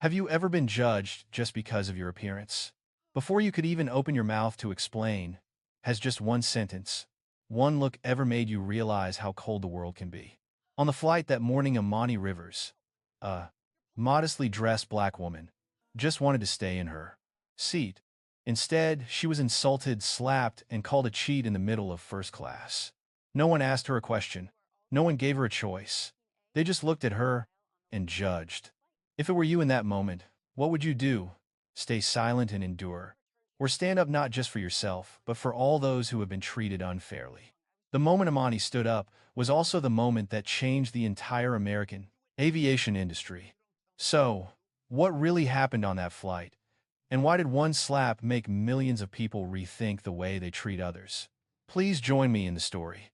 Have you ever been judged just because of your appearance? Before you could even open your mouth to explain, has just one sentence, one look ever made you realize how cold the world can be? On the flight that morning, Amani Rivers, a modestly dressed black woman, just wanted to stay in her seat. Instead, she was insulted, slapped, and called a cheat in the middle of first class. No one asked her a question. No one gave her a choice. They just looked at her and judged. If it were you in that moment, what would you do? Stay silent and endure? Or stand up not just for yourself, but for all those who have been treated unfairly? The moment Amani stood up was also the moment that changed the entire American aviation industry. So, what really happened on that flight? And why did one slap make millions of people rethink the way they treat others? Please join me in the story.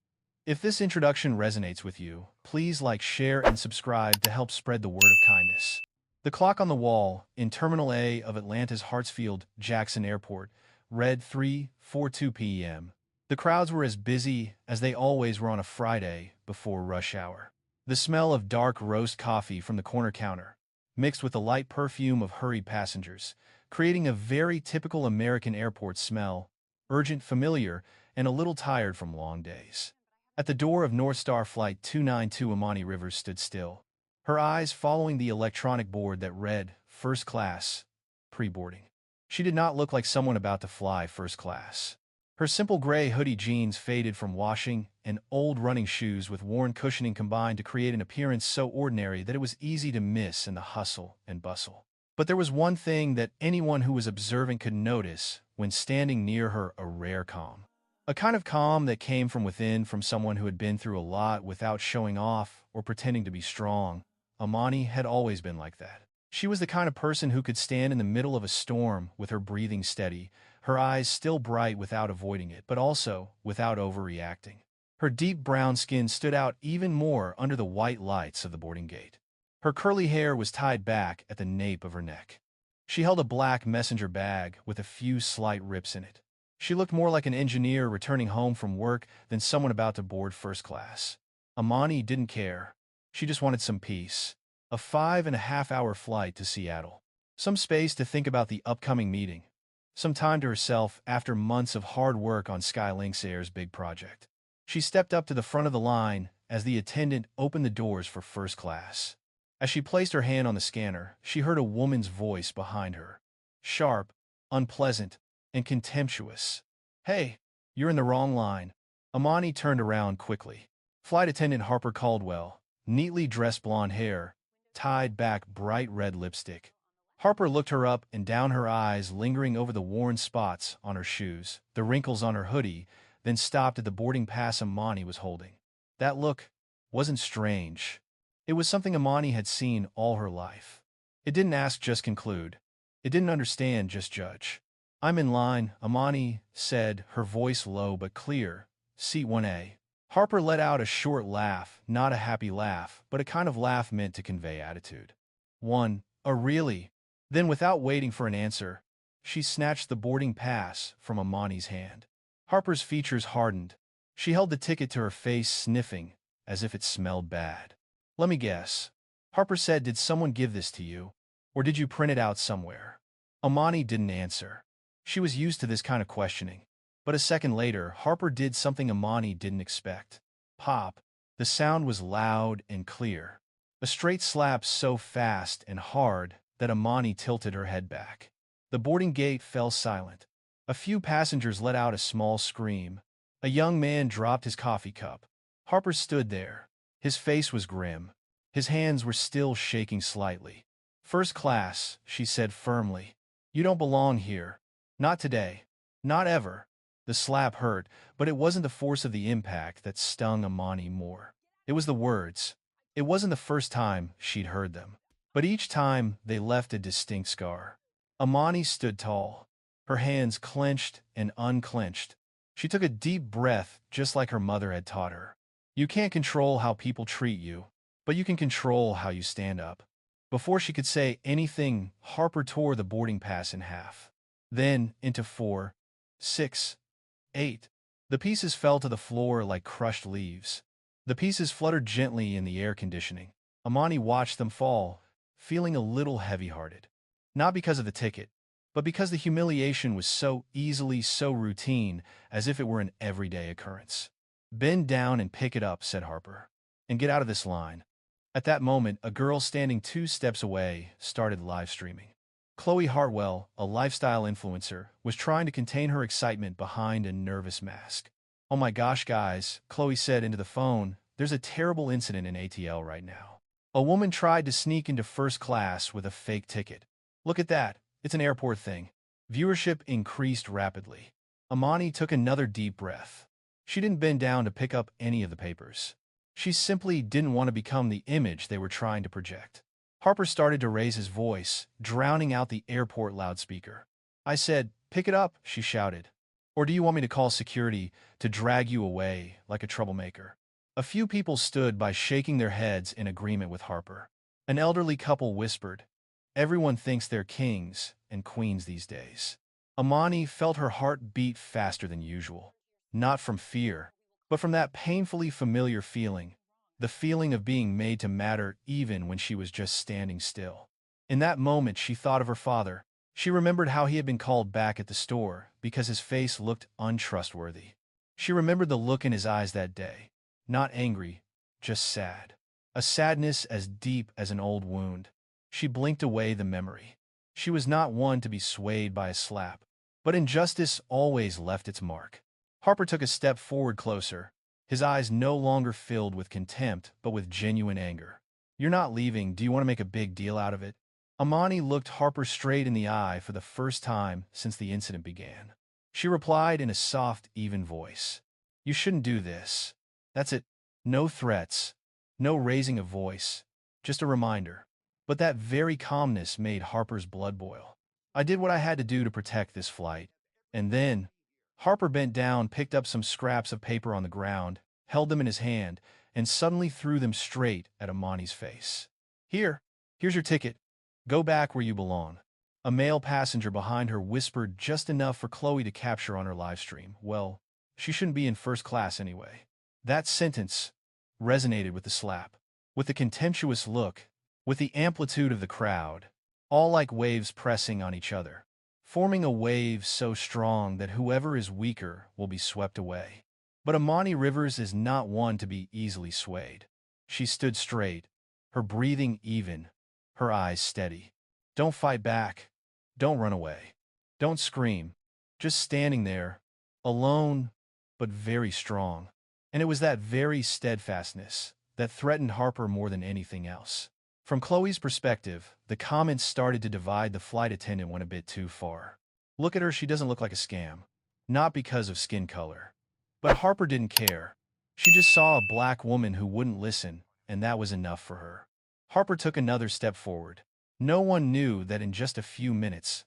If this introduction resonates with you, please like, share, and subscribe to help spread the word of kindness. The clock on the wall in Terminal A of Atlanta's Hartsfield-Jackson Airport read 3:42 p.m. The crowds were as busy as they always were on a Friday before rush hour. The smell of dark roast coffee from the corner counter, mixed with the light perfume of hurried passengers, creating a very typical American airport smell, urgent, familiar, and a little tired from long days. At the door of North Star Flight 292, Amani Rivers stood still, her eyes following the electronic board that read, First Class, Pre-Boarding. She did not look like someone about to fly first class. Her simple gray hoodie jeans faded from washing, and old running shoes with worn cushioning combined to create an appearance so ordinary that it was easy to miss in the hustle and bustle. But there was one thing that anyone who was observant could notice when standing near her: a rare calm. A kind of calm that came from within, from someone who had been through a lot without showing off or pretending to be strong. Amani had always been like that. She was the kind of person who could stand in the middle of a storm with her breathing steady, her eyes still bright without avoiding it, but also without overreacting. Her deep brown skin stood out even more under the white lights of the boarding gate. Her curly hair was tied back at the nape of her neck. She held a black messenger bag with a few slight rips in it. She looked more like an engineer returning home from work than someone about to board first class. Amani didn't care. She just wanted some peace. A 5.5-hour flight to Seattle. Some space to think about the upcoming meeting. Some time to herself after months of hard work on SkyLynx Air's big project. She stepped up to the front of the line as the attendant opened the doors for first class. As she placed her hand on the scanner, she heard a woman's voice behind her. Sharp, unpleasant, and contemptuous. "Hey, you're in the wrong line." Amani turned around quickly. Flight attendant Harper Caldwell, neatly dressed, blonde hair, tied back, bright red lipstick. Harper looked her up and down, her eyes lingering over the worn spots on her shoes, the wrinkles on her hoodie, then stopped at the boarding pass Amani was holding. That look wasn't strange. It was something Amani had seen all her life. It didn't ask, just conclude. It didn't understand, just judge. "I'm in line," Amani said, her voice low but clear. "Seat 1A. Harper let out a short laugh, not a happy laugh, but a kind of laugh meant to convey attitude. "1. Oh, really?" Then, without waiting for an answer, she snatched the boarding pass from Amani's hand. Harper's features hardened. She held the ticket to her face, sniffing, as if it smelled bad. "Let me guess." Harper said, "Did someone give this to you? Or did you print it out somewhere?" Amani didn't answer. She was used to this kind of questioning. But a second later, Harper did something Amani didn't expect. Pop. The sound was loud and clear. A straight slap so fast and hard that Amani tilted her head back. The boarding gate fell silent. A few passengers let out a small scream. A young man dropped his coffee cup. Harper stood there. His face was grim. His hands were still shaking slightly. "First class," she said firmly. "You don't belong here. Not today. Not ever." The slap hurt, but it wasn't the force of the impact that stung Amani more. It was the words. It wasn't the first time she'd heard them, but each time they left a distinct scar. Amani stood tall, her hands clenched and unclenched. She took a deep breath, just like her mother had taught her. You can't control how people treat you, but you can control how you stand up. Before she could say anything, Harper tore the boarding pass in half. Then into 4, 6, 8. The pieces fell to the floor like crushed leaves. The pieces fluttered gently in the air conditioning. Amani watched them fall, feeling a little heavy-hearted. Not because of the ticket, but because the humiliation was so routine, as if it were an everyday occurrence. "Bend down and pick it up," said Harper. "And get out of this line." At that moment, a girl standing 2 steps away started live streaming. Chloe Hartwell, a lifestyle influencer, was trying to contain her excitement behind a nervous mask. "Oh my gosh, guys," Chloe said into the phone, "there's a terrible incident in ATL right now. A woman tried to sneak into first class with a fake ticket. Look at that, it's an airport thing." Viewership increased rapidly. Amani took another deep breath. She didn't bend down to pick up any of the papers. She simply didn't want to become the image they were trying to project. Harper started to raise his voice, drowning out the airport loudspeaker. "I said, pick it up," she shouted. "Or do you want me to call security to drag you away like a troublemaker?" A few people stood by shaking their heads in agreement with Harper. An elderly couple whispered, "Everyone thinks they're kings and queens these days." Amani felt her heart beat faster than usual. Not from fear, but from that painfully familiar feeling, the feeling of being made to matter even when she was just standing still. In that moment, she thought of her father. She remembered how he had been called back at the store because his face looked untrustworthy. She remembered the look in his eyes that day. Not angry, just sad. A sadness as deep as an old wound. She blinked away the memory. She was not one to be swayed by a slap, but injustice always left its mark. Harper took a step forward closer, his eyes no longer filled with contempt but with genuine anger. "You're not leaving. Do you want to make a big deal out of it?" Amani looked Harper straight in the eye for the first time since the incident began. She replied in a soft, even voice, "You shouldn't do this. That's it. No threats, no raising a voice, just a reminder." But that very calmness made Harper's blood boil. "I did what I had to do to protect this flight." And then, Harper bent down, picked up some scraps of paper on the ground, held them in his hand, and suddenly threw them straight at Amani's face. Here's your ticket. Go back where you belong." A male passenger behind her whispered just enough for Chloe to capture on her live stream. Well, she shouldn't be in first class anyway. That sentence resonated with the slap, with the contemptuous look, with the amplitude of the crowd, all like waves pressing on each other, forming a wave so strong that whoever is weaker will be swept away. But Amani Rivers is not one to be easily swayed. She stood straight, her breathing even, her eyes steady. "Don't fight back. Don't run away. Don't scream. Just standing there, alone, but very strong." And it was that very steadfastness that threatened Harper more than anything else. From Chloe's perspective, the comments started to divide. The flight attendant went a bit too far. "Look at her, she doesn't look like a scam." Not because of skin color. But Harper didn't care. She just saw a black woman who wouldn't listen, and that was enough for her. Harper took another step forward. No one knew that in just a few minutes,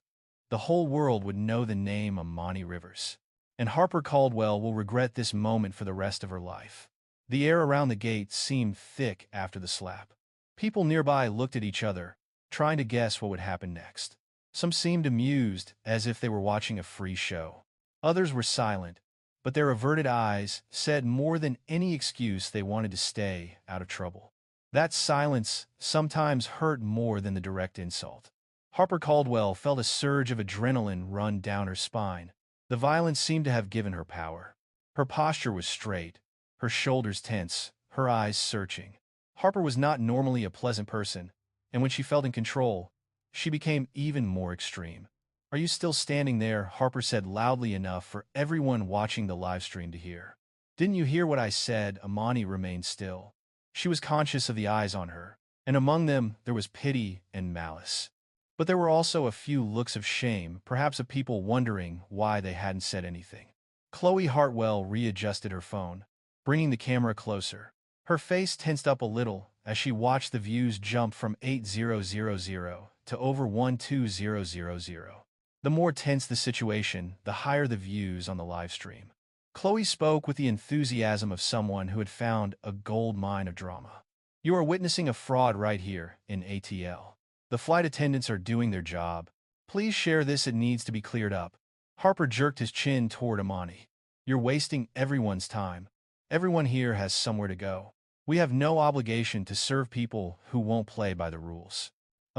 the whole world would know the name Amani Rivers. And Harper Caldwell will regret this moment for the rest of her life. The air around the gate seemed thick after the slap. People nearby looked at each other, trying to guess what would happen next. Some seemed amused, as if they were watching a free show. Others were silent, but their averted eyes said more than any excuse they wanted to stay out of trouble. That silence sometimes hurt more than the direct insult. Harper Caldwell felt a surge of adrenaline run down her spine. The violence seemed to have given her power. Her posture was straight, her shoulders tense, her eyes searching. Harper was not normally a pleasant person, and when she felt in control, she became even more extreme. "Are you still standing there?" Harper said loudly enough for everyone watching the live stream to hear. "Didn't you hear what I said?" Amani remained still. She was conscious of the eyes on her, and among them there was pity and malice. But there were also a few looks of shame, perhaps of people wondering why they hadn't said anything. Chloe Hartwell readjusted her phone, bringing the camera closer. Her face tensed up a little as she watched the views jump from 80,000 to over 12,000. The more tense the situation, the higher the views on the live stream. Chloe spoke with the enthusiasm of someone who had found a gold mine of drama. "You are witnessing a fraud right here in ATL. The flight attendants are doing their job. Please share this, it needs to be cleared up." Harper jerked his chin toward Amani. "You're wasting everyone's time. Everyone here has somewhere to go. We have no obligation to serve people who won't play by the rules."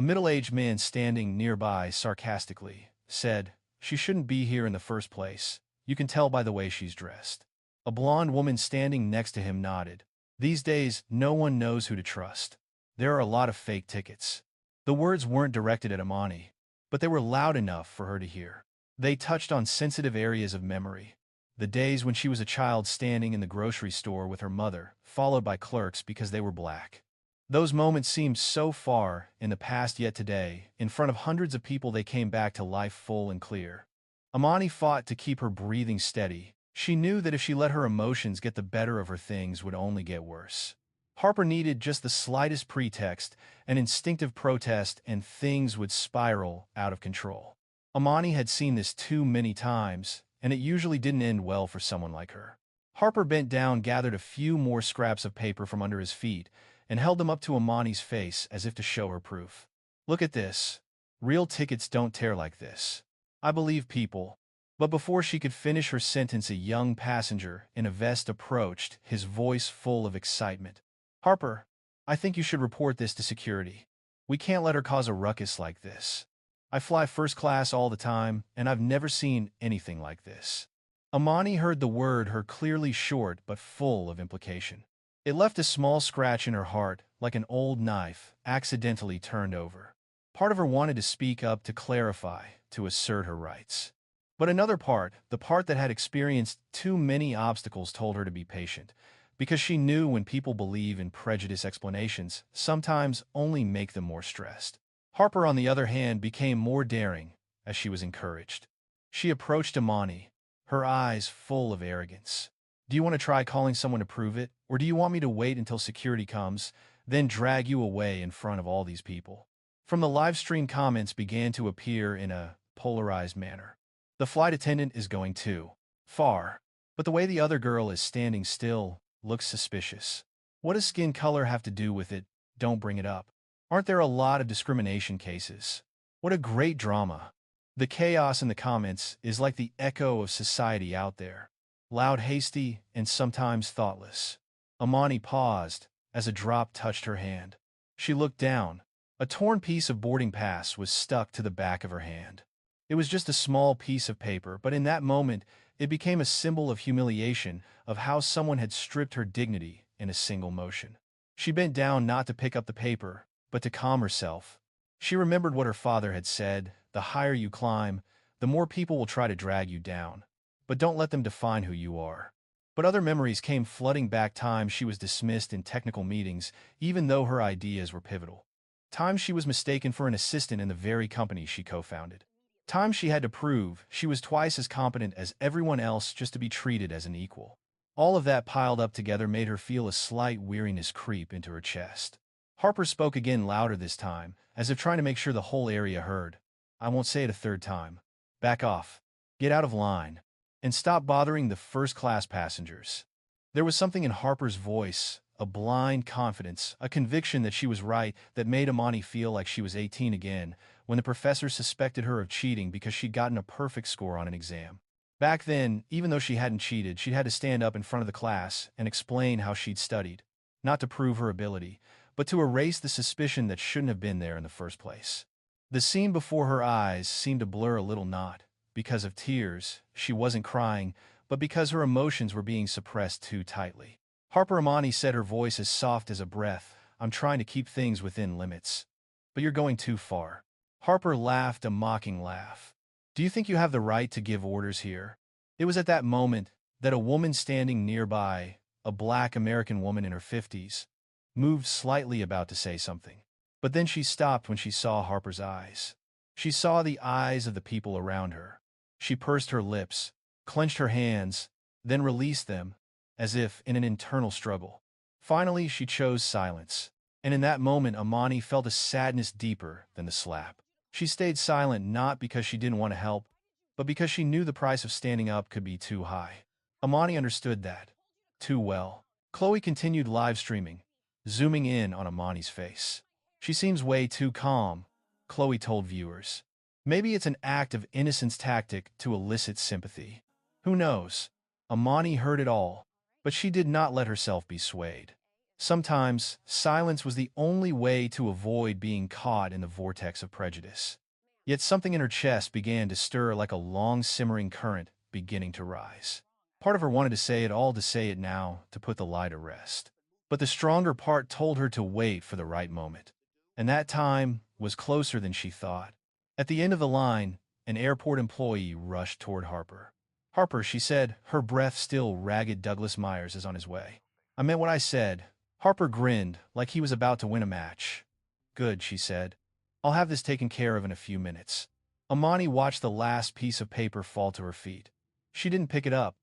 A middle-aged man standing nearby sarcastically said, "She shouldn't be here in the first place. You can tell by the way she's dressed." A blonde woman standing next to him nodded. These days, no one knows who to trust. There are a lot of fake tickets. The words weren't directed at Amani, but they were loud enough for her to hear. They touched on sensitive areas of memory. The days when she was a child standing in the grocery store with her mother, followed by clerks because they were black. Those moments seemed so far in the past, yet today, in front of hundreds of people, they came back to life full and clear. Amani fought to keep her breathing steady. She knew that if she let her emotions get the better of her, things would only get worse. Harper needed just the slightest pretext, an instinctive protest, and things would spiral out of control. Amani had seen this too many times, and it usually didn't end well for someone like her. Harper bent down, gathered a few more scraps of paper from under his feet, and held them up to Amani's face as if to show her proof. "Look at this. Real tickets don't tear like this. I believe people." But before she could finish her sentence, a young passenger in a vest approached, his voice full of excitement. "Harper, I think you should report this to security. We can't let her cause a ruckus like this. I fly first class all the time, and I've never seen anything like this." Amani heard the word "her" clearly, short but full of implication. It left a small scratch in her heart, like an old knife accidentally turned over. Part of her wanted to speak up, to clarify, to assert her rights. But another part, the part that had experienced too many obstacles, told her to be patient, because she knew when people believe in prejudice, explanations sometimes only make them more stressed. Harper, on the other hand, became more daring as she was encouraged. She approached Amani, her eyes full of arrogance. "Do you want to try calling someone to prove it, or do you want me to wait until security comes, then drag you away in front of all these people?" From the live stream, comments began to appear in a polarized manner. "The flight attendant is going too far. But the way the other girl is standing still looks suspicious. What does skin color have to do with it? Don't bring it up. Aren't there a lot of discrimination cases? What a great drama." The chaos in the comments is like the echo of society out there. Loud, hasty, and sometimes thoughtless. Amani paused as a drop touched her hand. She looked down. A torn piece of boarding pass was stuck to the back of her hand. It was just a small piece of paper, but in that moment, it became a symbol of humiliation, of how someone had stripped her dignity in a single motion. She bent down, not to pick up the paper, but to calm herself. She remembered what her father had said: "The higher you climb, the more people will try to drag you down. But don't let them define who you are." But other memories came flooding back. Times she was dismissed in technical meetings, even though her ideas were pivotal. Times she was mistaken for an assistant in the very company she co-founded. Times she had to prove she was twice as competent as everyone else just to be treated as an equal. All of that piled up together made her feel a slight weariness creep into her chest. Harper spoke again, louder this time, as if trying to make sure the whole area heard. "I won't say it a third time. Back off. Get out of line. And stop bothering the first-class passengers." There was something in Harper's voice, a blind confidence, a conviction that she was right, that made Amani feel like she was 18 again, when the professor suspected her of cheating because she'd gotten a perfect score on an exam. Back then, even though she hadn't cheated, she'd had to stand up in front of the class and explain how she'd studied, not to prove her ability, but to erase the suspicion that shouldn't have been there in the first place. The scene before her eyes seemed to blur a little, not because of tears, she wasn't crying, but because her emotions were being suppressed too tightly. "Harper," Amani said, her voice as soft as a breath, "I'm trying to keep things within limits. But you're going too far." Harper laughed a mocking laugh. "Do you think you have the right to give orders here?" It was at that moment that a woman standing nearby, a black American woman in her 50s, moved slightly, about to say something. But then she stopped when she saw Harper's eyes. She saw the eyes of the people around her. She pursed her lips, clenched her hands, then released them, as if in an internal struggle. Finally, she chose silence. And in that moment, Amani felt a sadness deeper than the slap. She stayed silent, not because she didn't want to help, but because she knew the price of standing up could be too high. Amani understood that too well. Chloe continued live streaming, zooming in on Amani's face. "She seems way too calm," Chloe told viewers. "Maybe it's an act of innocence, tactic to elicit sympathy. Who knows?" Amani heard it all, but she did not let herself be swayed. Sometimes, silence was the only way to avoid being caught in the vortex of prejudice. Yet something in her chest began to stir like a long simmering current beginning to rise. Part of her wanted to say it all, to say it now, to put the lie to rest. But the stronger part told her to wait for the right moment. And that time was closer than she thought. At the end of the line, an airport employee rushed toward Harper. "Harper," she said, her breath still ragged. "Douglas Myers is on his way." "I meant what I said." Harper grinned, like he was about to win a match. "Good," she said. "I'll have this taken care of in a few minutes." Amani watched the last piece of paper fall to her feet. She didn't pick it up,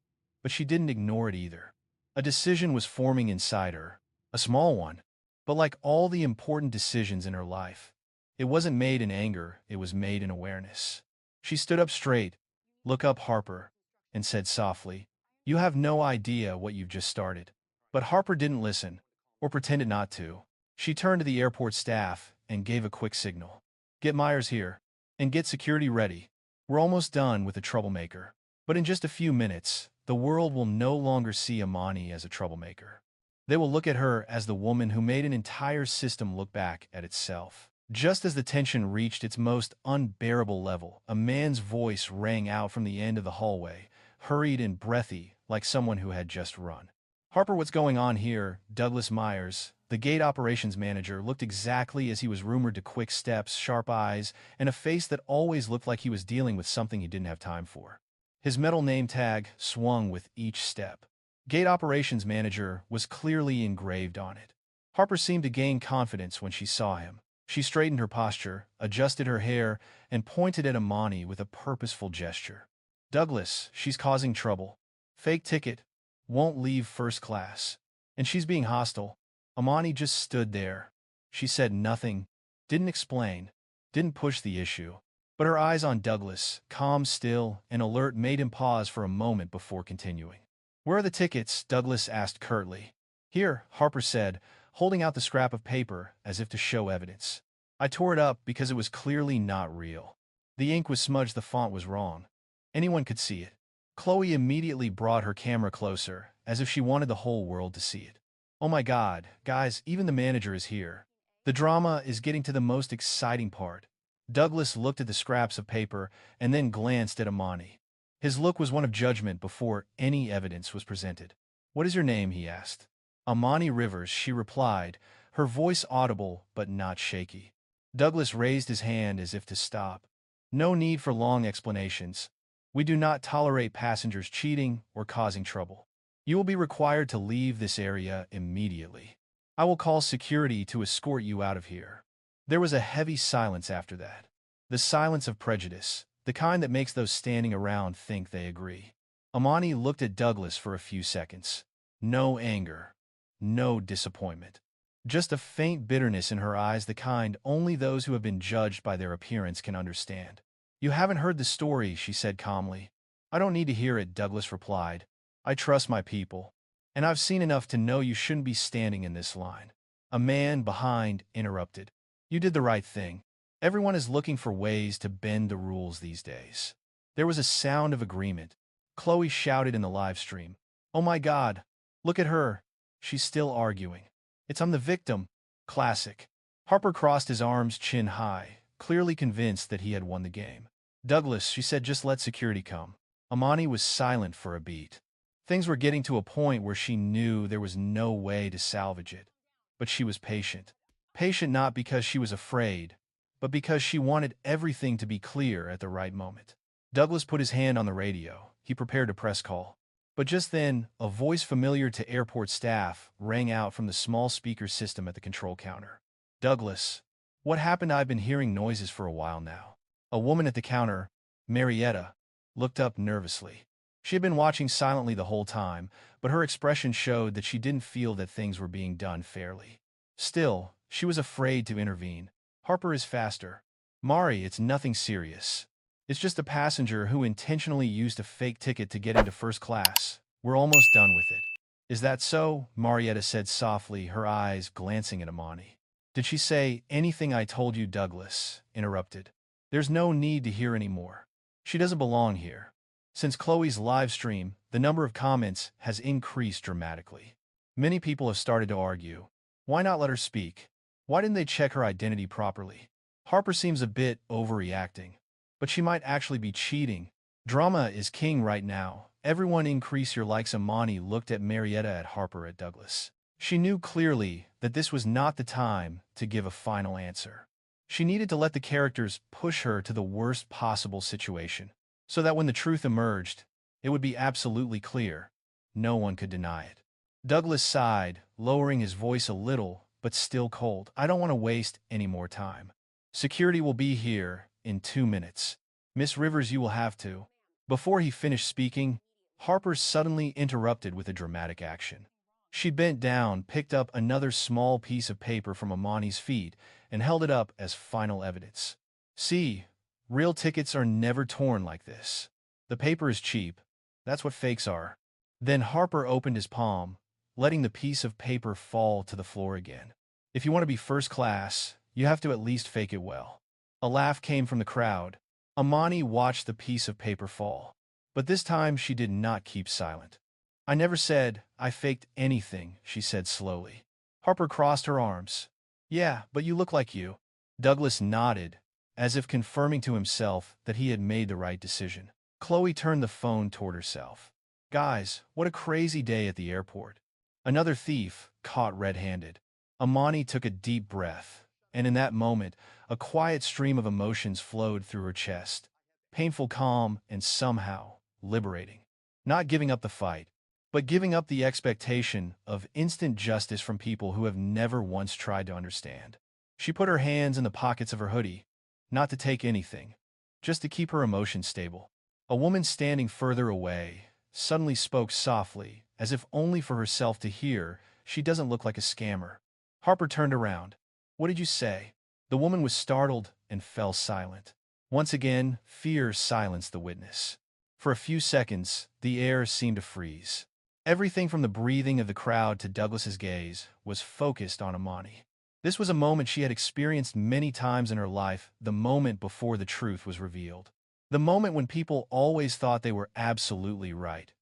but she didn't ignore it either. A decision was forming inside her, a small one, but like all the important decisions in her life, it wasn't made in anger, it was made in awareness. She stood up straight, "Look up, Harper," and said softly, "You have no idea what you've just started." But Harper didn't listen, or pretended not to. She turned to the airport staff and gave a quick signal. "Get Myers here, and get security ready. We're almost done with the troublemaker." But in just a few minutes, the world will no longer see Amani as a troublemaker. They will look at her as the woman who made an entire system look back at itself. Just as the tension reached its most unbearable level, a man's voice rang out from the end of the hallway, hurried and breathy, like someone who had just run. "Harper, what's going on here?" Douglas Myers, the gate operations manager, looked exactly as he was rumored to: quick steps, sharp eyes, and a face that always looked like he was dealing with something he didn't have time for. His metal name tag swung with each step. Gate operations manager was clearly engraved on it. Harper seemed to gain confidence when she saw him. She straightened her posture, adjusted her hair, and pointed at Amani with a purposeful gesture. "Douglas, she's causing trouble. Fake ticket. Won't leave first class. And she's being hostile." Amani just stood there. She said nothing, didn't explain, didn't push the issue. But her eyes on Douglas, calm, still, and alert, made him pause for a moment before continuing. "Where are the tickets?" Douglas asked curtly. "Here," Harper said, holding out the scrap of paper as if to show evidence. "I tore it up because it was clearly not real. The ink was smudged, the font was wrong. Anyone could see it." Chloe immediately brought her camera closer, as if she wanted the whole world to see it. "Oh my God, guys, even the manager is here. The drama is getting to the most exciting part." Douglas looked at the scraps of paper and then glanced at Amani. His look was one of judgment before any evidence was presented. "What is your name?" he asked. "Amani Rivers," she replied, her voice audible but not shaky. Douglas raised his hand as if to stop. "No need for long explanations. We do not tolerate passengers cheating or causing trouble. You will be required to leave this area immediately. I will call security to escort you out of here." There was a heavy silence after that. The silence of prejudice, the kind that makes those standing around think they agree. Amani looked at Douglas for a few seconds. No anger, no disappointment. Just a faint bitterness in her eyes, the kind only those who have been judged by their appearance can understand. "You haven't heard the story," she said calmly. "I don't need to hear it," Douglas replied. "I trust my people. And I've seen enough to know you shouldn't be standing in this line." A man behind interrupted. "You did the right thing. Everyone is looking for ways to bend the rules these days." There was a sound of agreement. Chloe shouted in the live stream, "Oh my God, look at her. She's still arguing. It's I'm the victim." Classic. Harper crossed his arms chin high, clearly convinced that he had won the game. "Douglas," she said, "just let security come." Amani was silent for a beat. Things were getting to a point where she knew there was no way to salvage it. But she was patient. Patient not because she was afraid, but because she wanted everything to be clear at the right moment. Douglas put his hand on the radio. He prepared a press call. But just then, a voice familiar to airport staff rang out from the small speaker system at the control counter. "Douglas, what happened? I've been hearing noises for a while now." A woman at the counter, Marietta, looked up nervously. She had been watching silently the whole time, but her expression showed that she didn't feel that things were being done fairly. Still, she was afraid to intervene. "Harper is faster." "Mari, it's nothing serious. It's just a passenger who intentionally used a fake ticket to get into first class. We're almost done with it." "Is that so?" Marietta said softly, her eyes glancing at Amani. "Did she say anything?" "I told you," Douglas interrupted. "There's no need to hear any more. She doesn't belong here." Since Chloe's live stream, the number of comments has increased dramatically. Many people have started to argue. Why not let her speak? Why didn't they check her identity properly? Harper seems a bit overreacting, but she might actually be cheating. Drama is king right now. Everyone increase your likes. Amani looked at Marietta, at Harper, at Douglas. She knew clearly that this was not the time to give a final answer. She needed to let the characters push her to the worst possible situation, so that when the truth emerged, it would be absolutely clear. No one could deny it. Douglas sighed, lowering his voice a little, but still cold. I don't want to waste any more time. Security will be here in 2 minutes. Miss Rivers, you will have to. Before he finished speaking, Harper suddenly interrupted with a dramatic action. She bent down, picked up another small piece of paper from Amani's feet, and held it up as final evidence. See, real tickets are never torn like this. The paper is cheap. That's what fakes are. Then Harper opened his palm, letting the piece of paper fall to the floor again. If you want to be first class, you have to at least fake it well. A laugh came from the crowd. Amani watched the piece of paper fall, but this time she did not keep silent. I never said I faked anything, she said slowly. Harper crossed her arms. Yeah, but you look like you. Douglas nodded, as if confirming to himself that he had made the right decision. Chloe turned the phone toward herself. Guys, what a crazy day at the airport. Another thief caught red-handed. Amani took a deep breath, and in that moment, a quiet stream of emotions flowed through her chest. Painful, calm, and somehow liberating. Not giving up the fight, but giving up the expectation of instant justice from people who have never once tried to understand. She put her hands in the pockets of her hoodie, not to take anything, just to keep her emotions stable. A woman standing further away suddenly spoke softly, as if only for herself to hear. She doesn't look like a scammer. Harper turned around. What did you say? The woman was startled and fell silent. Once again, fear silenced the witness. For a few seconds, the air seemed to freeze. Everything from the breathing of the crowd to Douglas's gaze was focused on Amani. This was a moment she had experienced many times in her life, the moment before the truth was revealed. The moment when people always thought they were absolutely right.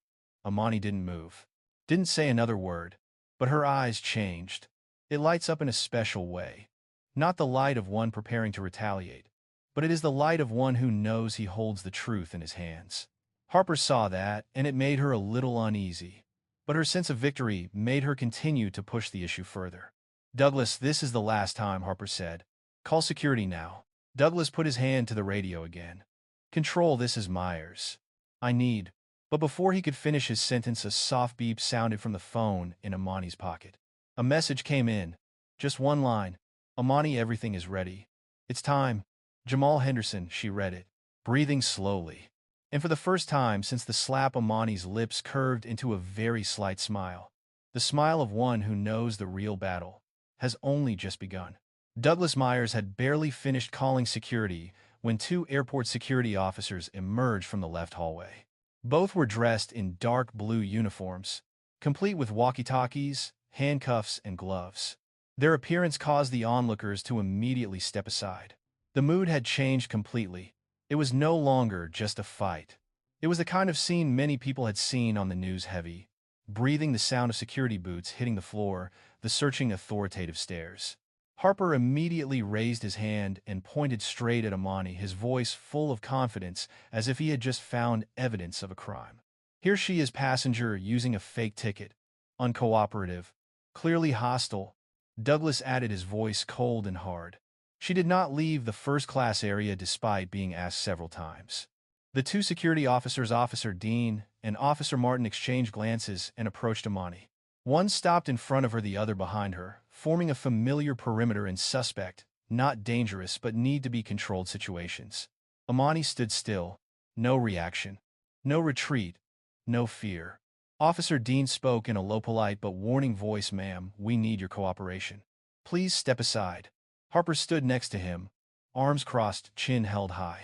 Amani didn't move, didn't say another word, but her eyes changed. It lights up in a special way. Not the light of one preparing to retaliate, but it is the light of one who knows he holds the truth in his hands. Harper saw that, and it made her a little uneasy. But her sense of victory made her continue to push the issue further. Douglas, this is the last time, Harper said. Call security now. Douglas put his hand to the radio again. Control, this is Myers. I need. But before he could finish his sentence, a soft beep sounded from the phone in Amani's pocket. A message came in. Just one line. Amani, everything is ready. It's time. Jamal Henderson, she read it, breathing slowly. And for the first time since the slap, Amani's lips curved into a very slight smile. The smile of one who knows the real battle has only just begun. Douglas Myers had barely finished calling security when 2 airport security officers emerged from the left hallway. Both were dressed in dark blue uniforms, complete with walkie-talkies, handcuffs, and gloves. Their appearance caused the onlookers to immediately step aside. The mood had changed completely. It was no longer just a fight. It was the kind of scene many people had seen on the news, heavy, breathing, the sound of security boots hitting the floor, the searching, authoritative stares. Harper immediately raised his hand and pointed straight at Amani, his voice full of confidence, as if he had just found evidence of a crime. Here she is, passenger, using a fake ticket. Uncooperative. Clearly hostile. Douglas added, his voice cold and hard. She did not leave the first-class area despite being asked several times. The 2 security officers, Officer Dean and Officer Martin, exchanged glances and approached Amani. One stopped in front of her, the other behind her, forming a familiar perimeter in suspect, not dangerous but need to be controlled situations. Amani stood still. No reaction. No retreat. No fear. Officer Dean spoke in a low, polite but warning voice. Ma'am, we need your cooperation. Please step aside. Harper stood next to him, arms crossed, chin held high.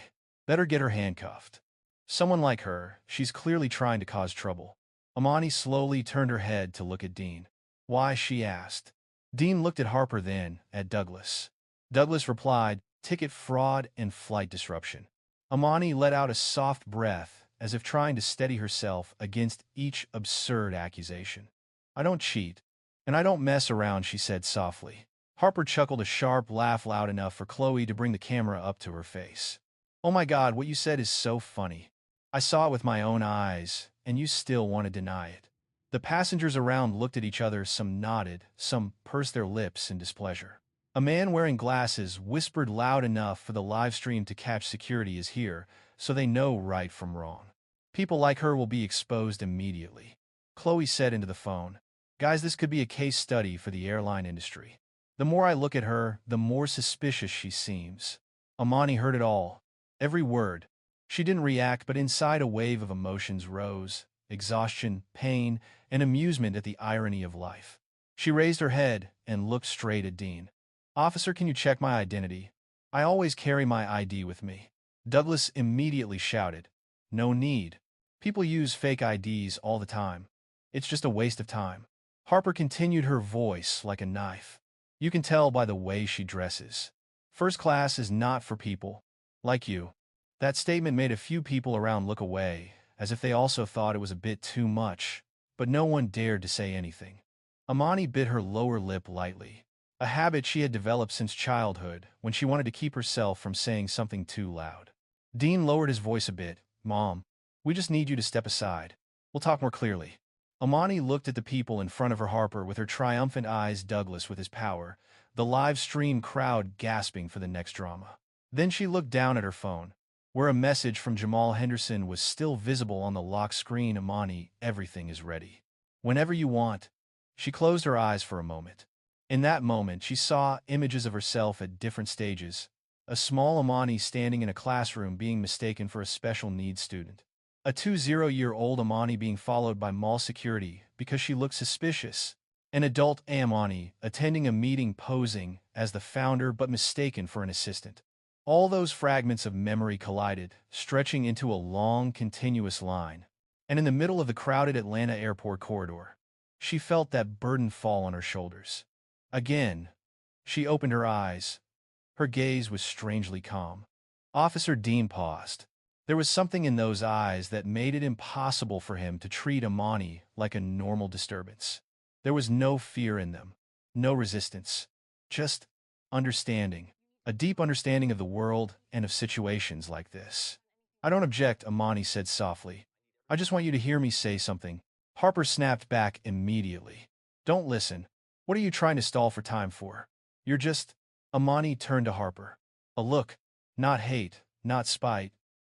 Better get her handcuffed. Someone like her, she's clearly trying to cause trouble. Amani slowly turned her head to look at Dean. Why, she asked. Dean looked at Harper, then at Douglas. Douglas replied, ticket fraud and flight disruption. Amani let out a soft breath, as if trying to steady herself against each absurd accusation. I don't cheat. And I don't mess around, she said softly. Harper chuckled a sharp laugh loud enough for Chloe to bring the camera up to her face. Oh my God, what you said is so funny. I saw it with my own eyes, and you still want to deny it. The passengers around looked at each other, some nodded, some pursed their lips in displeasure. A man wearing glasses whispered loud enough for the live stream to catch security is here, so they know right from wrong. People like her will be exposed immediately. Chloe said into the phone, Guys, this could be a case study for the airline industry. The more I look at her, the more suspicious she seems. Amani heard it all. Every word. She didn't react, but inside a wave of emotions rose, exhaustion, pain, and amusement at the irony of life. She raised her head and looked straight at Dean. Officer, can you check my identity? I always carry my ID with me. Douglas immediately shouted. No need. People use fake IDs all the time. It's just a waste of time. Harper continued, her voice like a knife. You can tell by the way she dresses. First class is not for people like you. That statement made a few people around look away, as if they also thought it was a bit too much, but no one dared to say anything. Amani bit her lower lip lightly, a habit she had developed since childhood when she wanted to keep herself from saying something too loud. Dean lowered his voice a bit. Mom, we just need you to step aside. We'll talk more clearly. Amani looked at the people in front of her, Harper with her triumphant eyes, Douglas with his power, the live stream crowd gasping for the next drama. Then she looked down at her phone, where a message from Jamal Henderson was still visible on the lock screen. Amani, everything is ready. Whenever you want. She closed her eyes for a moment. In that moment, she saw images of herself at different stages. A small Amani standing in a classroom being mistaken for a special needs student. A 20-year-old Amani being followed by mall security because she looked suspicious. An adult Amani attending a meeting posing as the founder but mistaken for an assistant. All those fragments of memory collided, stretching into a long, continuous line. And in the middle of the crowded Atlanta airport corridor, she felt that burden fall on her shoulders. Again, she opened her eyes. Her gaze was strangely calm. Officer Dean paused. There was something in those eyes that made it impossible for him to treat Amani like a normal disturbance. There was no fear in them, no resistance, just understanding, a deep understanding of the world and of situations like this. I don't object, Amani said softly. I just want you to hear me say something. Harper snapped back immediately. Don't listen. What are you trying to stall for time for? You're just... Amani turned to Harper. A look, not hate, not spite,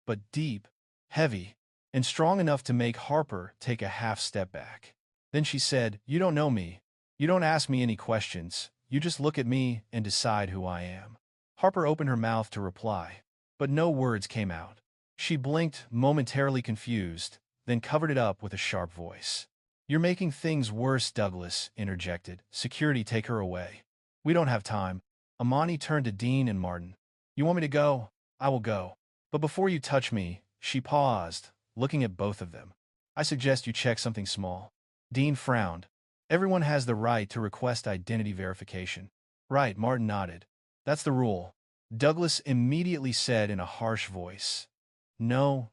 but deep, heavy, and strong enough to make Harper take a half step back. Then she said, You don't know me. You don't ask me any questions. You just look at me and decide who I am. Harper opened her mouth to reply, but no words came out. She blinked, momentarily confused, then covered it up with a sharp voice. You're making things worse, Douglas interjected. Security, take her away. We don't have time. Amani turned to Dean and Martin. You want me to go? I will go. But before you touch me, she paused, looking at both of them. I suggest you check something small. Dean frowned. Everyone has the right to request identity verification. Right, Martin nodded. That's the rule. Douglas immediately said in a harsh voice. No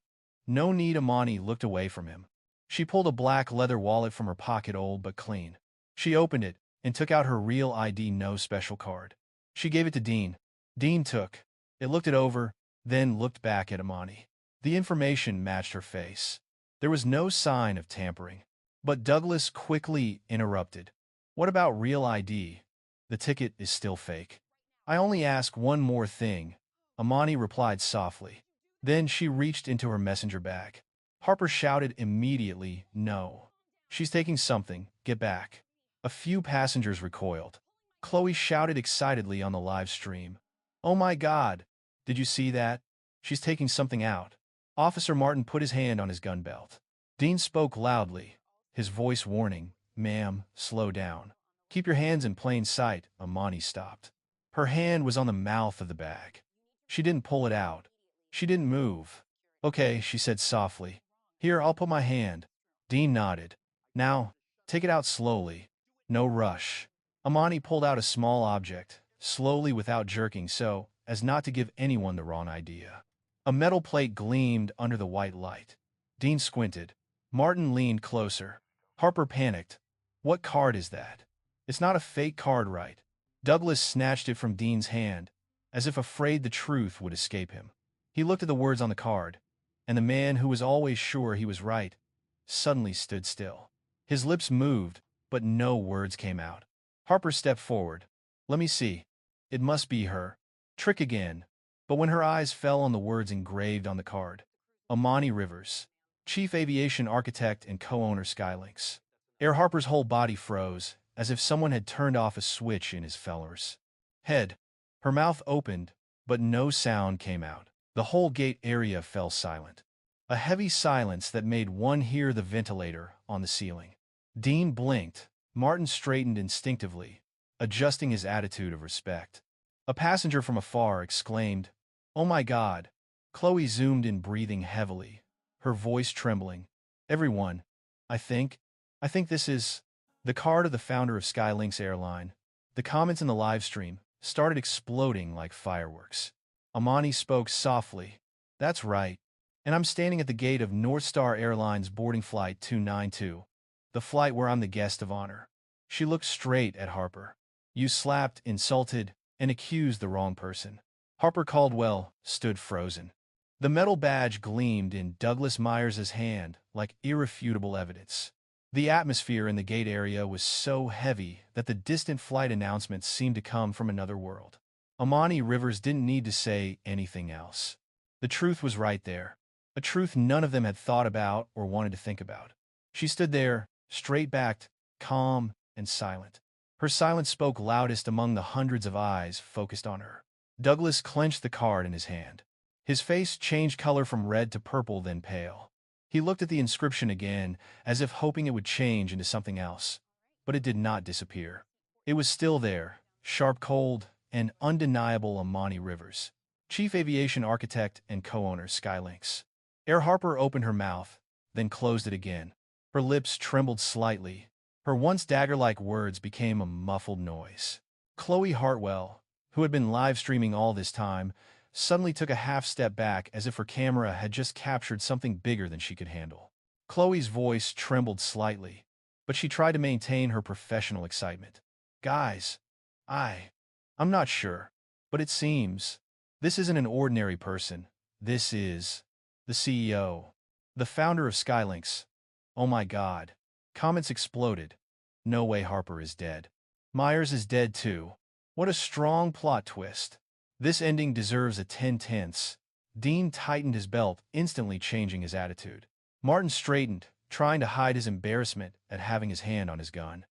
need. Amani looked away from him. She pulled a black leather wallet from her pocket, old but clean. She opened it and took out her real ID, no special card. She gave it to Dean. Dean took it, looked it over, then looked back at Amani. The information matched her face. There was no sign of tampering. But Douglas quickly interrupted. What about real ID? The ticket is still fake. I only ask one more thing, Amani replied softly. Then she reached into her messenger bag. Harper shouted immediately, No. She's taking something. Get back. A few passengers recoiled. Chloe shouted excitedly on the live stream. Oh my God! Did you see that? She's taking something out. Officer Martin put his hand on his gun belt. Dean spoke loudly, his voice warning, Ma'am, slow down. Keep your hands in plain sight. Amani stopped. Her hand was on the mouth of the bag. She didn't pull it out. She didn't move. Okay, she said softly. Here, I'll put my hand. Dean nodded. Now, take it out slowly. No rush. Amani pulled out a small object, slowly without jerking so as not to give anyone the wrong idea. A metal plate gleamed under the white light. Dean squinted. Martin leaned closer. Harper panicked. What card is that? It's not a fake card, right? Douglas snatched it from Dean's hand, as if afraid the truth would escape him. He looked at the words on the card, and the man who was always sure he was right suddenly stood still. His lips moved, but no words came out. Harper stepped forward. Let me see. It must be her. Trick again. But when her eyes fell on the words engraved on the card, Amani Rivers, Chief Aviation Architect and co-owner SkyLynx. Harper's whole body froze, as if someone had turned off a switch in his fellers. Head. Her mouth opened, but no sound came out. The whole gate area fell silent. A heavy silence that made one hear the ventilator on the ceiling. Dean blinked. Martin straightened instinctively, adjusting his attitude of respect. A passenger from afar exclaimed, "Oh my God!" Chloe zoomed in, breathing heavily, her voice trembling. "Everyone, I think this is the card of the founder of SkyLynx airline." The comments in the live stream started exploding like fireworks. Amani spoke softly. "That's right. And I'm standing at the gate of North Star Airlines boarding flight 292, the flight where I'm the guest of honor." She looked straight at Harper. "You slapped, insulted, and accused the wrong person." Harper Caldwell stood frozen. The metal badge gleamed in Douglas Myers's hand like irrefutable evidence. The atmosphere in the gate area was so heavy that the distant flight announcements seemed to come from another world. Amani Rivers didn't need to say anything else. The truth was right there, a truth none of them had thought about or wanted to think about. She stood there, straight-backed, calm, and silent. Her silence spoke loudest among the hundreds of eyes focused on her. Douglas clenched the card in his hand. His face changed color from red to purple, then pale. He looked at the inscription again, as if hoping it would change into something else. But it did not disappear. It was still there, sharp, cold, and undeniable. Amani Rivers, Chief Aviation Architect and co-owner SkyLynx. Harper opened her mouth, then closed it again. Her lips trembled slightly. Her once dagger-like words became a muffled noise. Chloe Hartwell, who had been live-streaming all this time, suddenly took a half-step back as if her camera had just captured something bigger than she could handle. Chloe's voice trembled slightly, but she tried to maintain her professional excitement. "Guys, I'm not sure, but it seems this isn't an ordinary person. This is the CEO, the founder of SkyLynx. Oh my God." Comments exploded. "No way Harper is dead. Myers is dead too. What a strong plot twist. This ending deserves a 10/10." Dean tightened his belt, instantly changing his attitude. Martin straightened, trying to hide his embarrassment at having his hand on his gun.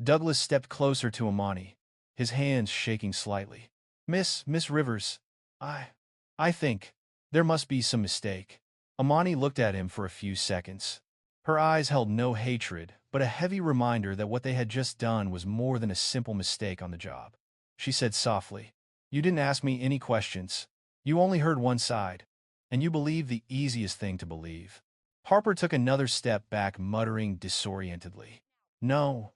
Douglas stepped closer to Amani, his hands shaking slightly. Miss Rivers, I think there must be some mistake." Amani looked at him for a few seconds. Her eyes held no hatred, but a heavy reminder that what they had just done was more than a simple mistake on the job. She said softly, "You didn't ask me any questions. You only heard one side, and you believed the easiest thing to believe." Harper took another step back, muttering disorientedly, No,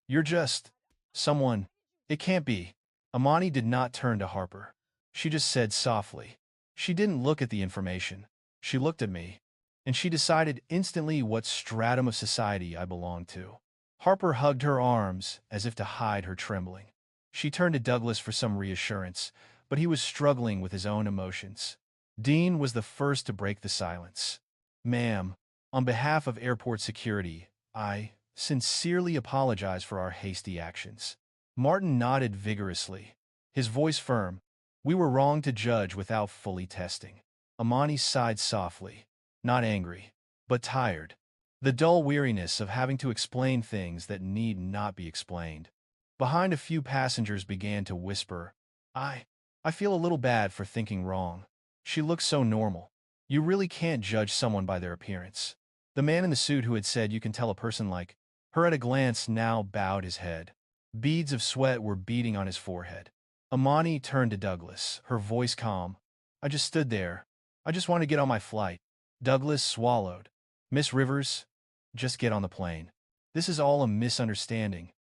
you're just someone. It can't be." Amani did not turn to Harper. She just said softly. She didn't look at the information. She looked at me. And she decided instantly what stratum of society I belonged to. Harper hugged her arms as if to hide her trembling. She turned to Douglas for some reassurance, but he was struggling with his own emotions. Dean was the first to break the silence. "Ma'am, on behalf of airport security, I sincerely apologize for our hasty actions." Martin nodded vigorously, his voice firm. "We were wrong to judge without fully testing." Amani sighed softly. Not angry, but tired. The dull weariness of having to explain things that need not be explained. Behind, a few passengers began to whisper, I feel a little bad for thinking wrong. She looks so normal. You really can't judge someone by their appearance." The man in the suit who had said you can tell a person like her at a glance now bowed his head. Beads of sweat were beading on his forehead. Amani turned to Douglas, her voice calm. "I just stood there. I just wanted to get on my flight." Douglas swallowed. "Miss Rivers, just get on the plane. This is all a misunderstanding."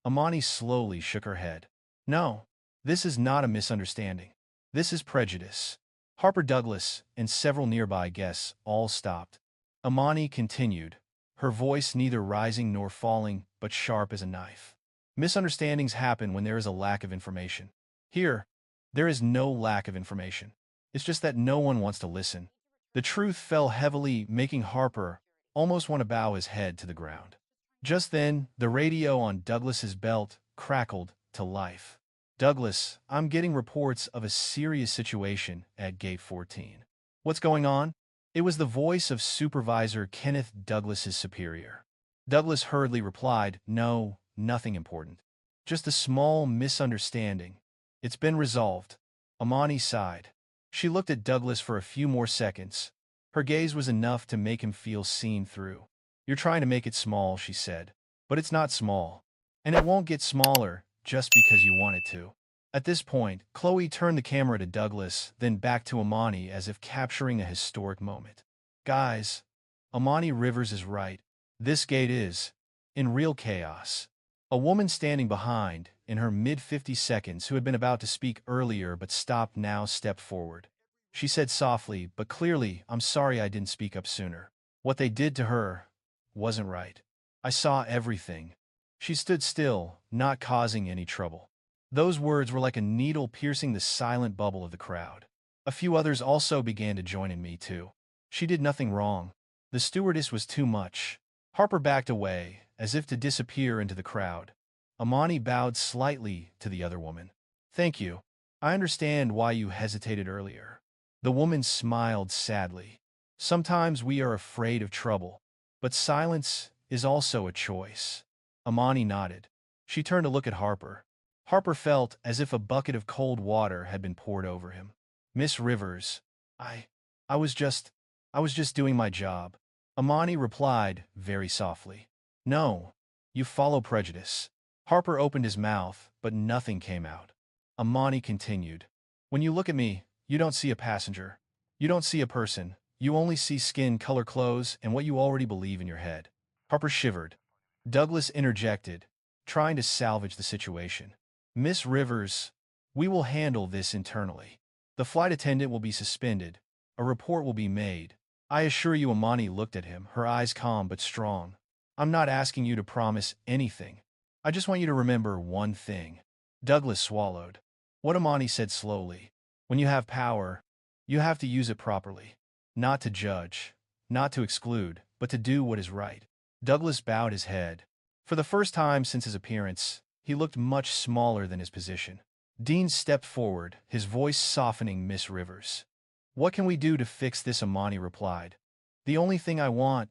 Amani slowly shook her head. "No, this is not a misunderstanding. This is prejudice." Harper, Douglas, and several nearby guests all stopped. Amani continued, her voice neither rising nor falling, but sharp as a knife. Misunderstandings happen when there is a lack of information. Here, there is no lack of information. It's just that no one wants to listen. The truth fell heavily, making Harper almost want to bow his head to the ground. Just then, the radio on Douglas's belt crackled to life. Douglas, I'm getting reports of a serious situation at Gate 14. What's going on? It was the voice of Supervisor Kenneth Douglas's superior. Douglas hurriedly replied, No, nothing important. Just a small misunderstanding. It's been resolved. Amani sighed. She looked at Douglas for a few more seconds. Her gaze was enough to make him feel seen through. You're trying to make it small, she said. But it's not small. And it won't get smaller just because you want it to. At this point, Chloe turned the camera to Douglas, then back to Amani as if capturing a historic moment. Guys, Amani Rivers is right. This gate is in real chaos. A woman standing behind, in her mid-50 seconds, who had been about to speak earlier but stopped now, stepped forward. She said softly, but clearly, I'm sorry I didn't speak up sooner. What they did to her wasn't right. I saw everything. She stood still, not causing any trouble. Those words were like a needle piercing the silent bubble of the crowd. A few others also began to join in Me Too. She did nothing wrong. The stewardess was too much. Harper backed away, as if to disappear into the crowd. Amani bowed slightly to the other woman. Thank you. I understand why you hesitated earlier. The woman smiled sadly. Sometimes we are afraid of trouble, but silence is also a choice. Amani nodded. She turned to look at Harper. Harper felt as if a bucket of cold water had been poured over him. Miss Rivers, I was just doing my job. Amani replied very softly. No, you follow prejudice. Harper opened his mouth, but nothing came out. Amani continued. When you look at me, you don't see a passenger. You don't see a person. You only see skin, color, clothes, and what you already believe in your head. Harper shivered. Douglas interjected, trying to salvage the situation. Miss Rivers, we will handle this internally. The flight attendant will be suspended. A report will be made. I assure you. Amani looked at him, her eyes calm but strong. I'm not asking you to promise anything. I just want you to remember one thing. Douglas swallowed. What? Amani said slowly. When you have power, you have to use it properly. Not to judge, not to exclude, but to do what is right. Douglas bowed his head. For the first time since his appearance, he looked much smaller than his position. Dean stepped forward, his voice softening. Miss Rivers. What can we do to fix this? Amani replied. The only thing I want